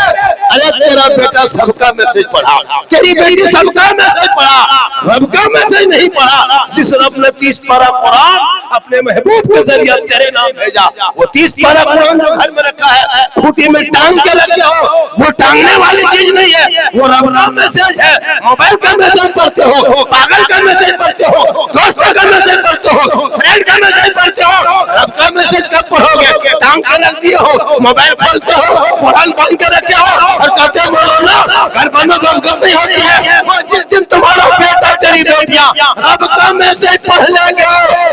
अरे तेरा बेटा सबका मैसेज पढ़ा, तेरी बेटी सबका मैसेज पढ़ा, रब का मैसेज नहीं पढ़ा। जिस रब ने 30 पारा कुरान अपने महबूब के जरिए तेरे नाम भेजा, वो 30 पारा कुरान जो घर में रखा है, खूंटी में टांग के रखे हो, वो टांगने वाली चीज नहीं है, वो रब का मैसेज है। मोबाइल का मैसेज पढ़ते हो, पागल का मैसेज पढ़ते हो, दोस्त का मैसेज पढ़ते हो, फ्रेंड का मैसेज पढ़ते हो, रब का मैसेज कब पढ़ोगे? टांग के रख दिए हो, मोबाइल खोलते हो, कुरान बांध के रखे हो, और कहते हो ना घर पर में बरकत नहीं होती है। वो जिस दिन तुम्हारा बेटा तेरी बेटियां रब का मैसेज पढ़ लेंगे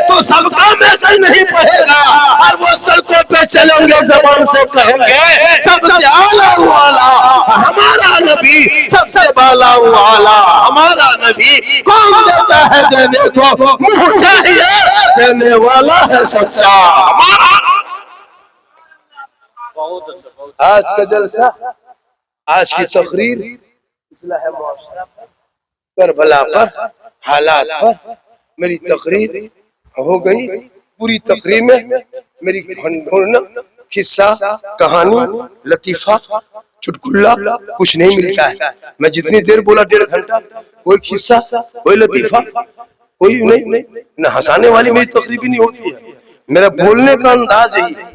तो सबका मैसेज नहीं पढ़ेगा, और वो सड़कों पे चलेंगे, जबान से कहेंगे सबसे आला वाला हमारा नबी, सबसे बाला वाला हमारा नबी। कौन देता है देने को, मुंह चाहिए देने वाला है सच्चा हमारा। आज का जलसा, आज की तकरीर इस्लाह मुआशरा पर, करबला पर, हालात पर मेरी तकरीर हो गई। पूरी तकरीर में मेरी किस्सा, कहानी, लतीफा, चुटकुला कुछ नहीं मिलता है। मैं जितनी देर बोला 1.5 घंटा, कोई किस्सा, कोई लतीफा, कोई नहीं, न हंसाने वाली मेरी तकरीर भी नहीं होती है। मेरा बोलने का अंदाज यही है,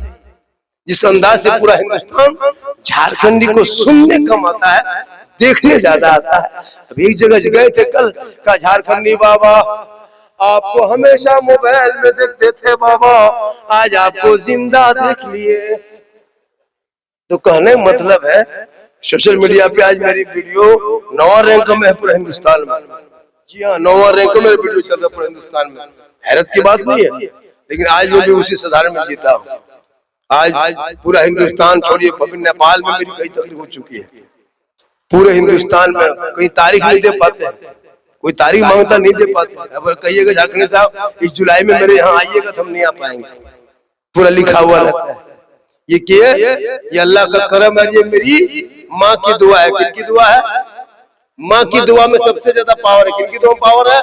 जिस अंदाज से पूरा हिंदुस्तान झारखंडी को सुनने कम आता है, देखने ज्यादा आता है। अभी एक जगह गए थे कल का, झारखंडी बाबा आपको हमेशा मोबाइल में देखते थे बाबा, आज आपको जिंदा देख लिए। तो कहने मतलब है सोशल मीडिया पे आज मेरी वीडियो 9वां रैंक में है पूरे हिंदुस्तान में। जी हाँ, 9वां रैंक में वीडियो चल रहा है पूरे हिंदुस्तान में। हैरत की बात नहीं है, लेकिन आज मैं भी उसी साधारण में जीता हूँ। आज पूरा हिंदुस्तान छोड़िए, नेपाल में मेरी कई तकलीफ हो चुकी है। पूरे हिंदुस्तान में कहीं तारीख नहीं दे पाते, कोई तारीख मांगता नहीं दे पाते। अगर कहिएगा झारखंडी साहब इस जुलाई में मेरे यहाँ आइएगा तो हम नहीं आ पाएंगे, पूरा लिखा हुआ रहता है। ये क्या है? ये अल्लाह का करम है, ये मेरी माँ की दुआ है। किनकी दुआ है? माँ की दुआ में सबसे ज्यादा पावर है। किनकी दुआ पावर है?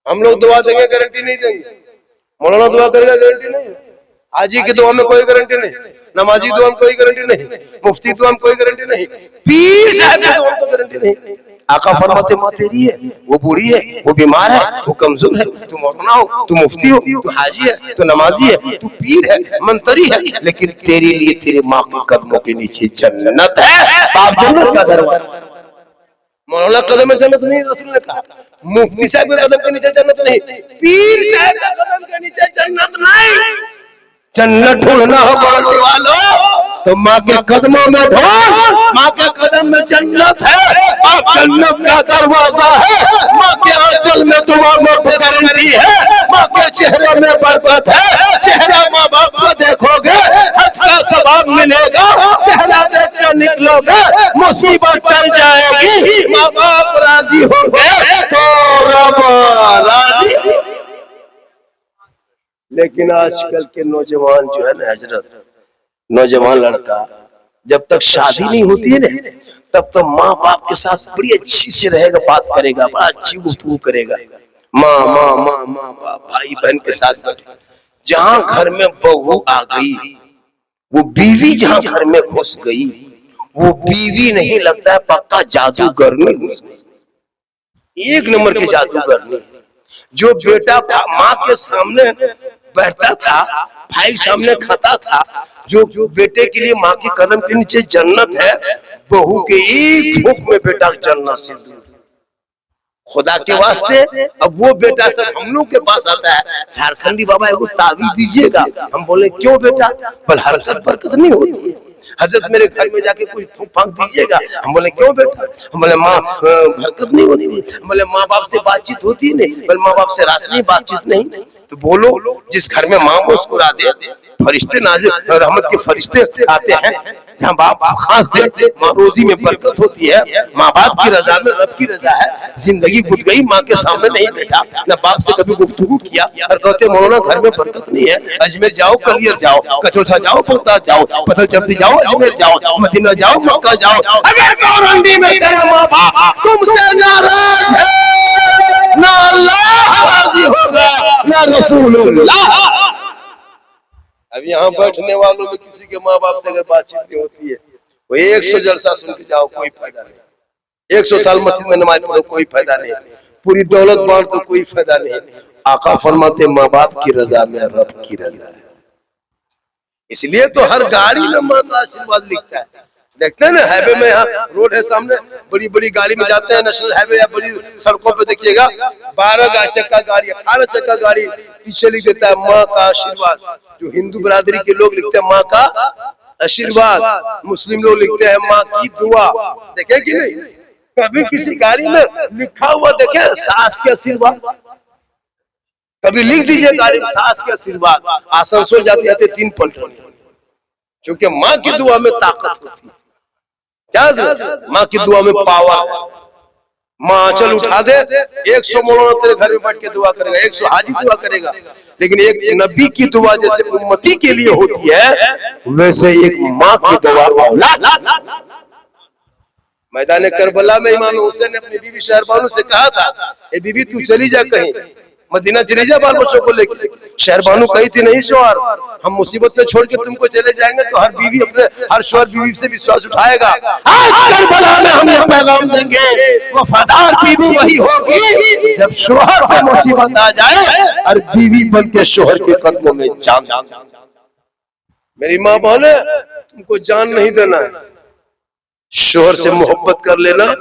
हम लोग दुआ देंगे गारंटी नहीं देंगे, मौलाना दुआ करेगा गारंटी नहीं है, हाजी की दुआ में कोई गारंटी नहीं, नमाजी की दुआ में कोई गारंटी नहीं, मुफ्ती की दुआ में कोई गारंटी नहीं, पीर साहब की दुआ में कोई गारंटी नहीं। आका फरमाते माँ तेरी है, वो बूढ़ी है, वो बीमार है, वो कमजोर है, तू मौलाना हो, तू मुफ्ती हो, तू हाजी है, तू नमाजी है, तू पीर है, मंतरी है, लेकिन तेरे लिए तेरे माँ के कदमों के नीचे जन्नत है, बाप जन्नत का दरवाजा। मौलाना कदम में जन्नत नहीं, रसूल ने कहा। मुफ्ती साहब के कदम के नीचे जन्नत नहीं, पीर साहब के कदम के नीचे जन्नत नहीं। जन्नत ढूंढना हो बोलने वालों तो माँ के कदमों में ढूंढ, माँ के कदम में जन्नत है और जन्नत का दरवाजा है। माँ के आंचल में दुआ में गारंटी है, माँ के चेहरे में बरकत है। चेहरा माँ बाप को देखोगे हज का सवाब मिलेगा, चेहरा देख के निकलोगे मुसीबत टल जाएगी, माँ बाप राजी होंगे तो रब राजी। लेकिन आजकल के नौजवान जो है ना हजरत, नौजवान लड़का जब तक शादी नहीं होती है ना तब तक माँ बाप के साथ बड़ी अच्छी से रहेगा, बात करेगा, बड़ा अच्छी गुफ्तगू करेगा, माँ माँ माँ माँ बाप भाई बहन के साथ। जहाँ घर में बहू आ गई, वो बीवी जहाँ घर में घुस गई, वो बीवी नहीं लगता है, पक्का जादूगरनी, एक नंबर के जादूगरनी। जो बेटा माँ के सामने बैठता था, भाई सामने खाता था, जो बेटे के लिए माँ के कदम के नीचे जन्नत है, बहू के एक फूंक में बेटा जन्नत से दूर। खुदा के वास्ते अब वो बेटा सब हम लोग के पास आता है, झारखंडी बाबा एगो ताबीज दीजिएगा। हम बोले क्यों बेटा? पर हरकत बरकत नहीं होती है। हजरत मेरे घर में जाके कोई फांक दीजिएगा। हम बोले क्यों बेटा? हम बोले माँ हरकत नहीं होती। हम बोले माँ बाप से बातचीत होती नहीं, बोले माँ बाप से रासनी बातचीत नहीं। तो बोलो जिस घर में माँ मुस्कुरा दे, फरिश्ते नाजिल रहमत के फरिश्ते आते हैं, जहाँ बाप खास दे, माँ रोजी में बरकत होती है, माँ बाप की रजा में रब की रजा है। जिंदगी गुजर गई, माँ के सामने नहीं बैठा, न बाप से कभी गुफ्तगू किया, और कहते मौलाना घर में बरकत नहीं है। अजमेर जाओ, कलियर जाओ, कचौथा जाओ, पड़ता जाओ, पथल चपटी जाओ, अजमेर जाओ, मदीना जाओ, मक्का जाओ। अगर गौरंडी में तेरा माँ बाप तुमसे नाराज है, ना अल्लाह राजी होगा, ना रसूलुल्लाह। अब यहाँ बैठने वालों में किसी के माँ बाप से अगर बातचीत नहीं होती है, वो 100 जलसा सुन के जाओ, कोई फायदा नहीं। 100 साल मस्जिद में नमाज पढ़ो, कोई फायदा नहीं। पूरी दौलत बांट दो, कोई फायदा नहीं। आका फरमाते माँ बाप की रजा में रब की रजा है। इसलिए तो हर गाड़ी में माँ का आशीर्वाद लिखता है। देखते हैं ना हाईवे में, यहाँ रोड है सामने, बड़ी बड़ी गाड़ी में जाते हैं, नेशनल हाईवे या बड़ी सड़कों पे देखिएगा 12 चक्का गाड़ी, 18 चक्का गाड़ी, पीछे लिख देता है माँ का आशीर्वाद। जो हिंदू बरादरी के लोग लिखते हैं माँ का आशीर्वाद, मुस्लिम लोग लिखते हैं माँ की दुआ। देखे कि नहीं? कभी किसी गाड़ी में लिखा हुआ देखे सास के आशीर्वाद? कभी लिख दीजिए गाड़ी में सास के आशीर्वाद। आसनसोल जाते जाते 3 पलटन, क्योंकि माँ की दुआ में ताकत होती है। क्या माँ की दुआ में पावर है। माँ आंचल उठा दे, 100 मौलाना तेरे घर में बैठ के दुआ करेगा, 100 हाजी दुआ करेगा, लेकिन एक नबी की दुआ जैसे उम्मती के लिए होती है, वैसे एक माँ की दुआ औलाद। मैदान करबला में इमाम हुसैन ने अपनी बीवी शहरबानू से कहा था, ए बीवी तू चली जा कहीं, मदीना चली जा बाल बच्चों को लेकर। शहरबानू कही थी नहीं शोहर, हम मुसीबत में छोड़ के तुमको चले जाएंगे तो हर बीवी अपने हर शोहर बीवी से विश्वास उठाएगा। आज करबला में हम ये पैगाम देंगे, वफादार बीवी वही होगी जब शोहर पे मुसीबत आ जाए और बीवी बन के शोहर के कदमों में जान। मेरी माँ बहने, तुमको जान नहीं देना है, शोहर से मोहब्बत कर लेना,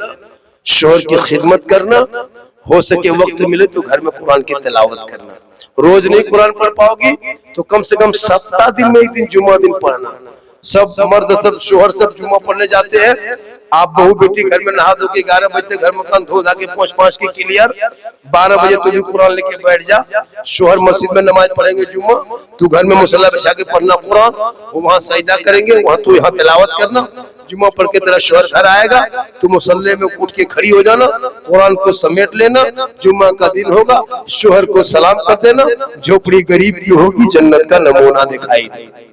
शोहर की खिदमत करना, हो सके वक्त मिले तो घर में कुरान की तिलावत करना। रोज नहीं कुरान पढ़ पाओगी तो कम से कम सप्ताह दिन में एक दिन जुम्मा दिन पढ़ना। सब मर्द सब शोहर सब जुम्मा पढ़ने जाते हैं, आप बहू बेटी घर में नहा धो के 11 बजे घर मकान धो धा के 5 की क्लियर, 12 बजे तू भी कुरान लेके बैठ जा। शोहर मस्जिद में नमाज पढ़ेंगे जुम्मा, तू घर में मुसल्ला बिछा के पढ़ना कुरान, वो वहाँ सजदा करेंगे, वहाँ तू यहाँ तिलावत करना। जुम्मा पढ़ के तेरा शोहर घर आएगा, तू मुसल्ले में उठ के खड़ी हो जाना, कुरान को समेट लेना, जुम्मा का दिन होगा, शोहर को सलाम कर देना, झोपड़ी गरीब की होगी, जन्नत का नमूना दिखाई देगा।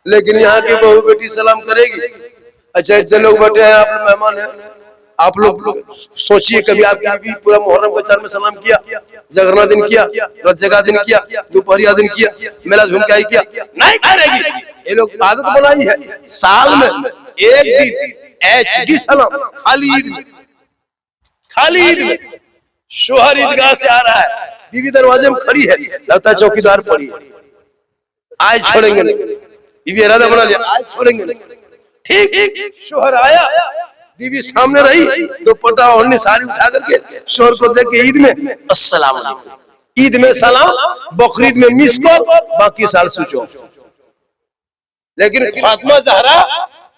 लेकिन यहाँ की बहू बेटी सलाम करेगी? अच्छा इतने लोग बैठे हैं, आप मेहमान हैं, आप लोग सोचिए कभी आपकी बीवी पूरा मुहर्रम का चांद में सलाम किया, जगरना दिन किया, रथ जगा दिन किया, दोपहरिया दिन किया, मेला झूम के आई किया? नहीं करेगी। ये लोग आदत बनाई है साल में एक दिन HD सलाम, खाली ईद में, खाली ईद में। शोहर ईदगाह से आ रहा है, बीवी दरवाजे में खड़ी है, लगता है चौकीदार पड़ी है, आज छोड़ेंगे नहीं। बीवी इरादा बना लिया आज छोड़ेंगे नहीं। ठीक शोहर आया, बीवी सामने रही, दुपट्टा ओढ़नी साड़ी उठा करके शोहर को देख के ईद में अस्सलाम वालेकुम, ईद में सलाम, बकरीद में मिस कॉल, बाकी साल स्विच ऑफ। लेकिन फातिमा ज़हरा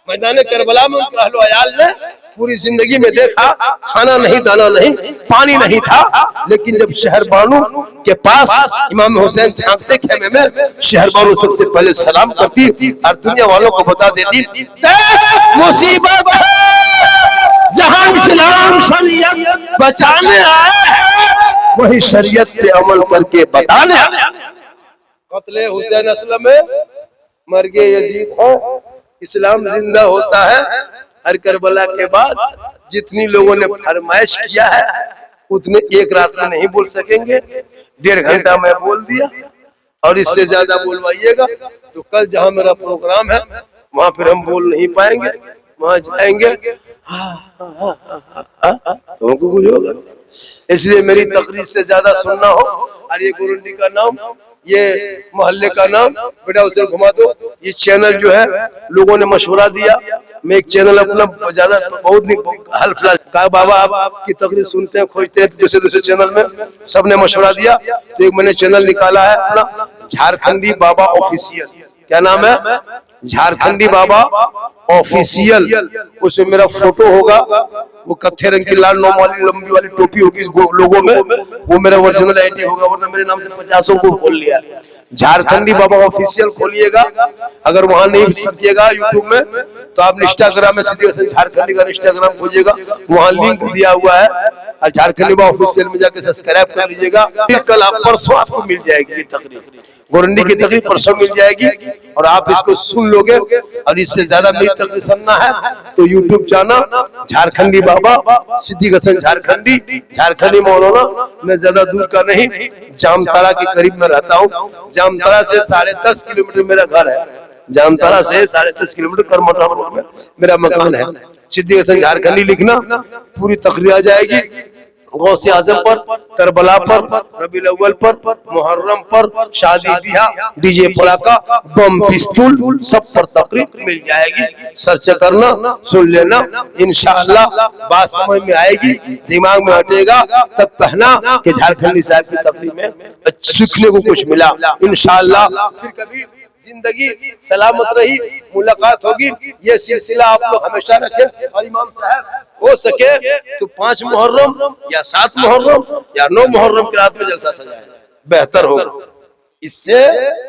मैदान करबला में उनके अहलो अयाल ने पूरी जिंदगी में देखा, खाना नहीं, दाना नहीं, पानी नहीं था, लेकिन जब शहर बानू के पास इमाम हुसैन झांकते खेमे में, शहर बानू सबसे पहले सलाम करती और दुनिया वालों को बता देती मुसीबत जहां इस्लाम शरीयत बचाने आया है, वही शरीयत पे अमल करके बताने आया। कत्ले हुसैन असलम में मर गए यजीद है, इस्लाम जिंदा होता है। हर करबला के बाद जितनी लोगों ने फरमाइश किया है उतने एक रात में नहीं बोल सकेंगे, 1.5 घंटा में बोल दिया, और इससे ज्यादा बोलवाइएगा तो कल जहां मेरा प्रोग्राम है वहां फिर हम बोल नहीं पाएंगे, वहां जाएंगे तो हमको कुछ होगा। इसलिए मेरी तकरीर से ज्यादा सुनना हो, और ये गोरंडी का नाम, ये मोहल्ले का नाम, बेटा उसे घुमा दो। ये चैनल जो है लोगों ने मशवरा दिया, मैं एक चैनल अपना ज्यादा बहुत नहीं हाल फिलहाल कहा, बाबा आप आपकी तकरीर सुनते हैं खोजते हैं, दूसरे दूसरे चैनल में सबने मशवरा दिया, तो एक मैंने चैनल निकाला है अपना, झारखंडी बाबा ऑफिशियल। क्या नाम है? झारखंडी बाबा ऑफिशियल। उसमें मेरा फोटो होगा, वो कत्थे रंग की लाल नोम वाली लंबी वाली टोपी होगी लोगों में, वो मेरा ओरिजिनल आईडी होगा, वरना मेरे नाम से 50 को खोल लिया। झारखंडी बाबा ऑफिशियल खोलिएगा, अगर वहां नहीं सकिएगा यूट्यूब में तो आप इंस्टाग्राम में सीधे झारखंडी का इंस्टाग्राम खोजिएगा, वहां लिंक दिया हुआ है, और झारखंडी बाबा ऑफिशियल में जाके सब्सक्राइब कर लीजिएगा। कल आप परसों आपको मिल जाएगी ये तकरीर, गोरंडी की तकरीर परसों मिल जाएगी, और आप इसको सुन लोगे। और इससे ज्यादा मेरी तकरीर सुनना है तो यूट्यूब जाना, झारखंडी बाबा सिद्दीक हसन झारखंडी, झारखंडी मौलाना। मैं ज्यादा दूर का नहीं, जामताड़ा के करीब में रहता हूँ। जामताड़ा से 10.5 किलोमीटर मेरा घर है, जामताड़ा से 10.5 किलोमीटर करमटा रोड में मेरा मकान है। सिद्दीक हसन झारखंडी लिखना, पूरी तकरीर आ जाएगी। गौसे आजम पर, करबला पर, रबीउल अव्वल पर, मुहर्रम पर, शादी ब्याह, डीजे पड़ाका, बम पिस्तूल, सब पर तकरीर मिल जाएगी। सर्च करना, सुन लेना, इंशाअल्लाह बात समझ में आएगी, दिमाग में हटेगा, तब कहना कि झारखंडी साहब की तकरीर में सीखने को कुछ मिला। इंशाअल्लाह फिर कभी जिंदगी सलामत रही, मुलाकात होगी। ये सिलसिला आप लोग हमेशा रखें, और इमाम साहब हो सके तो 5 मुहर्रम या 7 मुहर्रम या 9 मुहर्रम की रात में जलसा सजाए, बेहतर होगा। इससे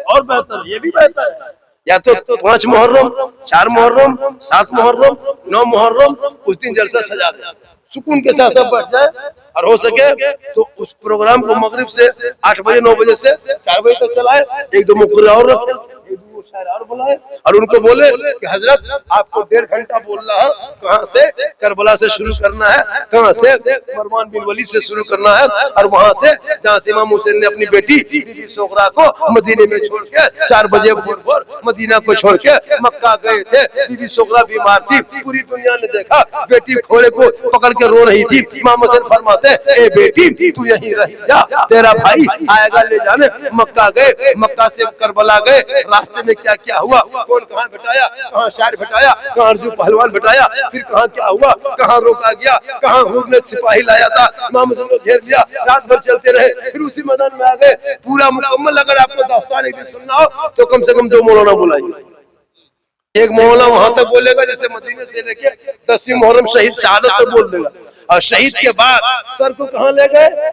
और बेहतर, ये भी बेहतर है, या तो 5 मुहर्रम, 4 मुहर्रम, 7 मुहर्रम, 9 मुहर्रम, उस दिन जलसा सजा दे, सुकून के साथ सब बैठ जाए, और हो सके तो उस प्रोग्राम को मगरिब से 8 बजे 9 बजे से 4 बजे तक चलाए। 1-2 मुकर्री और रखें, 1-2 शायर और बुलाए, और उनको बोले कि हजरत आपको 1.5 घंटा बोलना है, कहाँ से? करबला से शुरू करना है, कहाँ से? मरवान बिन वली से शुरू करना है, और वहां से जहाँ से इमाम हुसैन ने अपनी बेटी बीबी सोगरा को मदीने में छोड़ के 4 बजे भोर मदीना को छोड़ के मक्का गए थे। बीबी सोगरा बीमार थी, पूरी दुनिया ने देखा, बेटी घोड़े को पकड़ के रो रही थी। इमाम हुसैन फरमाते, ए बेटी तू यहीं रही जा, तेरा भाई आएगा ले जाने। मक्का गए, मक्का से करबला गए, रास्ते में क्या क्या हुआ, कौन कहाँ बिठाया, कहाँ शायर बिठाया, कहाँ अर्जू पहलवान बिठाया, फिर कहाँ क्या हुआ, कहाँ रोका गया, कहाँ हुर ने सिपाही लाया था, इमाम हुसैन को घेर लिया, रात भर चलते रहे, फिर उसी मैदान में आ गए। पूरा मुकम्मल अगर आपको दास्तान एक दिन सुनना हो तो कम से कम 2 मौलाना बुलाइए। एक मौलाना वहां तक बोलेगा जैसे मदीने से लेके 10वीं मुहर्रम शहीद शहादत तक बोल देगा, और शहीद के बाद सर को कहाँ ले गए,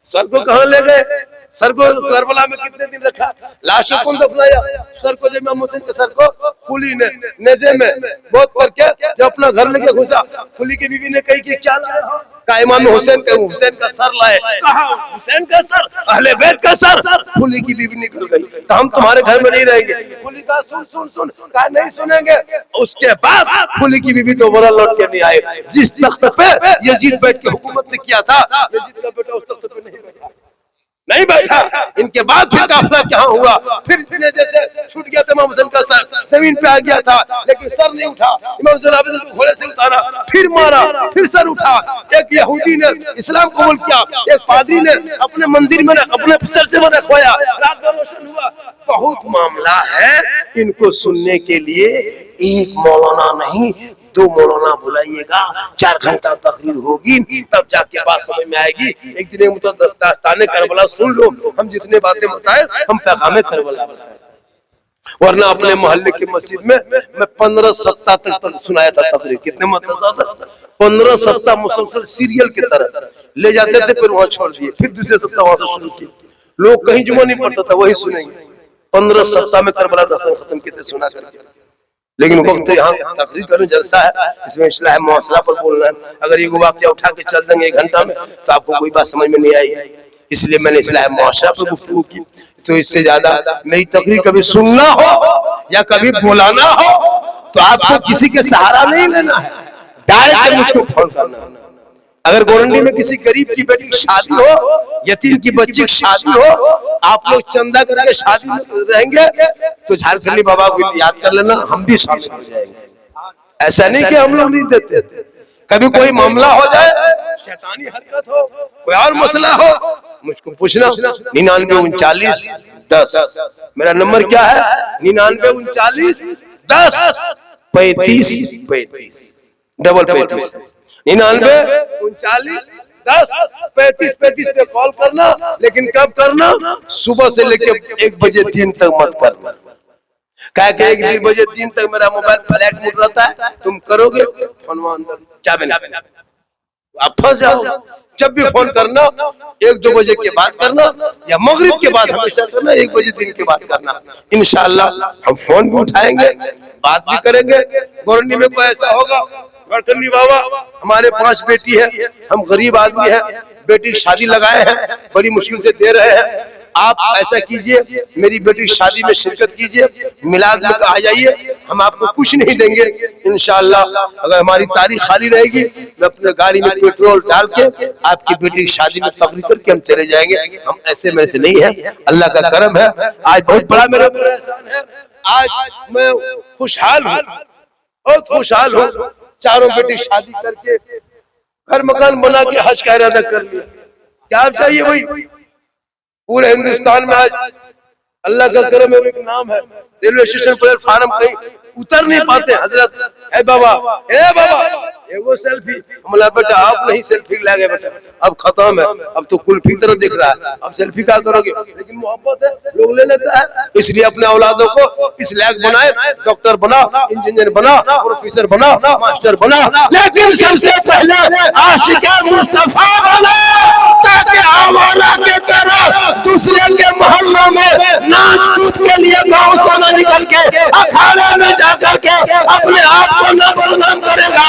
सर को कहाँ ले गए, सर को करबला में कितने दिन रखा, लाश को कौन दफनाया, सर को जब इमाम हुसैन के सर को फूली ने नेज़े में बहुत करके जब अपना घर लेके घुसा, फूली की बीवी ने कही कि क्या लाए हो, कहा इमाम हुसैन का सर लाए। कहा हुसैन का सर, अहले बैत का सर। फूली की बीवी निकल गई, तो हम तुम्हारे घर में नहीं रहेंगे। फूली कहा सुन सुन सुन, कहा नहीं सुनेंगे। उसके बाद फूली की बीबी दोबारा लौट के नहीं आए। जिस तख्त पे यजीद बैठ के हुकूमत ने किया था, यजीद का बेटा उस तख्त पे नहीं बैठा। इनके बाद फिर काफिला क्या हुआ, फिर इतने जैसे छूट गया था इमाम हुसैन का सर, जमीन पे आ गया था लेकिन सर नहीं उठा। इमाम हुसैन आबिद को घोड़े से उतारा, फिर मारा, फिर सर उठा। एक यहूदी ने इस्लाम कबूल किया, एक पादरी ने अपने मंदिर में अपने सर से रखवाया, रात का रोशन हुआ। बहुत मामला है, इनको सुनने के लिए एक मौलाना नहीं 2 मौलाना बुलाइएगा, 4 घंटा तकरीर होगी, तब जाके बात समझ में आएगी। एक दिन दास्ताने करबला सुन लो, हम जितने बातें बताए हम पैगामे करबला बताए। वरना अपने मोहल्ले की मस्जिद में मैं 15 सप्ताह तक सुनाया था तकरीर। कितने मतलब था? 15 सप्ताह मुसलसल सीरियल की तरह ले जाते थे, फिर वहां छोड़ दिए, फिर दूसरे सप्ताह वहां से शुरू किए। लोग कहीं जुमा नहीं पड़ता था, वही सुनेंगे। 15 सप्ताह में करबला दास्तान खत्म किए थे सुना करके। लेकिन वक्त यहाँ तकरीर करने जलसा है, इसमें इस्लाह मुआशरा पर बोलना है। अगर ये वाक़या उठा के चल देंगे 1 घंटा में तो आपको कोई बात समझ में नहीं आएगी। इसलिए मैंने इस्लाह मुआशरा पर गुफ्तगू की। तो इससे ज्यादा मेरी तकरीर कभी सुनना हो या कभी बुलाना हो तो आपको किसी के सहारा नहीं लेना है, डायरेक्ट मुझको फोन करना है। अगर गोरंडी में किसी गरीब की बेटी की शादी हो, यतीम की बच्ची की शादी हो, आप लोग चंदा करके शादी में रहेंगे तो झारखंडी बाबा को याद कर लेना, हम भी शामिल हो जाएंगे। ऐसा नहीं कि हम लोग नहीं देते। कभी कोई मामला हो जाए, शैतानी हरकत हो, कोई और मसला हो, मुझको पूछना। 99 39 10 मेरा नंबर क्या है? 99 39 10 35 35 डबल 35 99 39 10 35 35 पे कॉल करना। लेकिन कब करना? सुबह से लेकर 1 बजे दिन तक मत करना। क्या कि 1 बजे दिन तक मेरा मोबाइल फ्लाइट मोड रहता है, तुम करोगे फोन अंदर चाबे ना, आप फंस जाओ। जब भी फोन करना 1-2 बजे के बाद करना या मगरिब के बाद हमेशा करना, 1 बजे दिन के बाद करना। इंशाअल्लाह हम फोन भी उठाएंगे, बात भी करेंगे। गोरंडी में कोई ऐसा होगा, गणतंत्री बाबा हमारे 5 बेटी है, हम गरीब आदमी है, बेटी की शादी लगाए हैं, बड़ी मुश्किल से दे रहे हैं। आप ऐसा कीजिए, मेरी बेटी की शादी में शिरकत कीजिए, मिलाद में आ जाइए, हम आपको कुछ नहीं देंगे इंशाअल्लाह। अगर हमारी तारीख खाली रहेगी, मैं अपने गाड़ी में पेट्रोल डाल के आपकी बेटी की शादी में तकरीर करके हम चले जाएंगे। हम ऐसे में से नहीं है, अल्लाह का करम है। आज बहुत बड़ा मेरे ऊपर एहसान है, आज मैं खुशहाल हूँ, बहुत खुशहाल हूँ। 4 बेटी शादी करके घर मकान बना के हज का इरादा कर लिया। क्या चाहिए भाई? पूरे हिंदुस्तान में आज अल्लाह का करम है, एक नाम है। रेलवे स्टेशन प्लेटफार्म कहीं उतर नहीं पाते, हजरत ए बाबा एगो सेल्फी। हमला बेटा आप नहीं सेल्फी लागे बेटा, अब खत्म है, अब तो कुल्फी तरह दिख रहा है, अब सेल्फी क्या करोगे? लेकिन मोहब्बत है, लोग ले लेता है। इसलिए अपने औलादों को इस लायक बनाए, डॉक्टर बना, इंजीनियर बना, प्रोफेसर बना, मास्टर बना, लेकिन सबसे पहले आशिक़े मुस्तफा बना, ताकि आवारा के तरह दूसरे के मोहल्लों में नाच कूद के लिए गांव से न निकल के अखाड़े में जाकर के अपने आप को न बदनाम करेगा।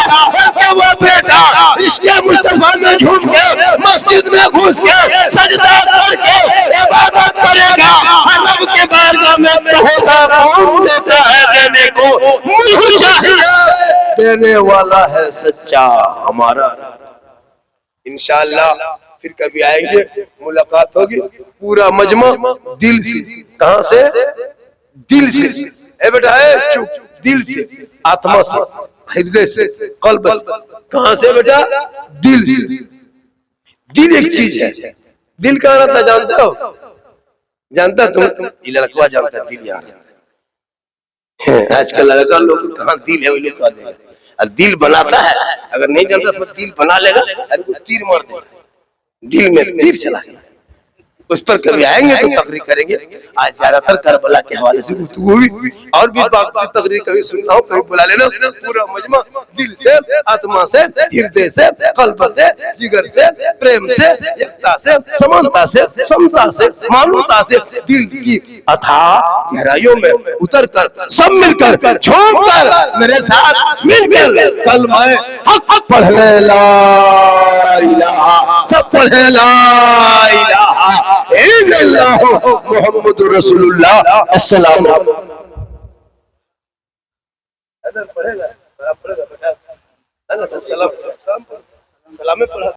वो बेटा इसके मुस्तफा में झूठ के मस्जिद में घुस के सजदा करके इबादत करेगा, रब के बारगाह में कहेगा कौन देता है देने को, मुझे चाहिए देने वाला है सच्चा हमारा। इंशाअल्लाह फिर कभी आएंगे, मुलाकात होगी। पूरा मजमा दिल से, कहां से? दिल से। ए बेटा चुप, दिल से, आत्मा से, हृदय से, कल्ब से। कहां से बेटा? दिल से। दिल एक चीज है, दिल कहाँ रहता जानते हो? जानता तुम? लड़का जानता है दिल यहाँ। आजकल लड़का लोग कहाँ दिल है, वो लोग कहा देगा। दिल बनाता है, अगर नहीं जानता तो दिल बना लेगा, अरे वो तीर मार देगा, दिल में तीर चला। उस पर कभी आएंगे तो तकरीर करेंगे। आज ज्यादातर करबला के हवाले से गुफ्तगू हुई, और भी बाकी तकरीर कभी सुनना हो कभी बुला लेना। पूरा मजमा दिल से, आत्मा से, हृदय से, कल्ब से, जिगर से, प्रेम से, एकता से, समानता से, समता से, मानवता से, दिल की अथाह गहराइयों में उतर कर सब मिलकर झूम कर मेरे साथ मिलकर कलमा हक पढ़ ले, ला इलाहा, सब पढ़े ला इलाहा इल्लल्लाहु मुहम्मदुर रसूलुल्लाह। अस्सलाम वालेकुम। पढ़ेगा, पढ़ेगा बेटा, है ना? सब सलाम सलाम सलाम में पढ़ा।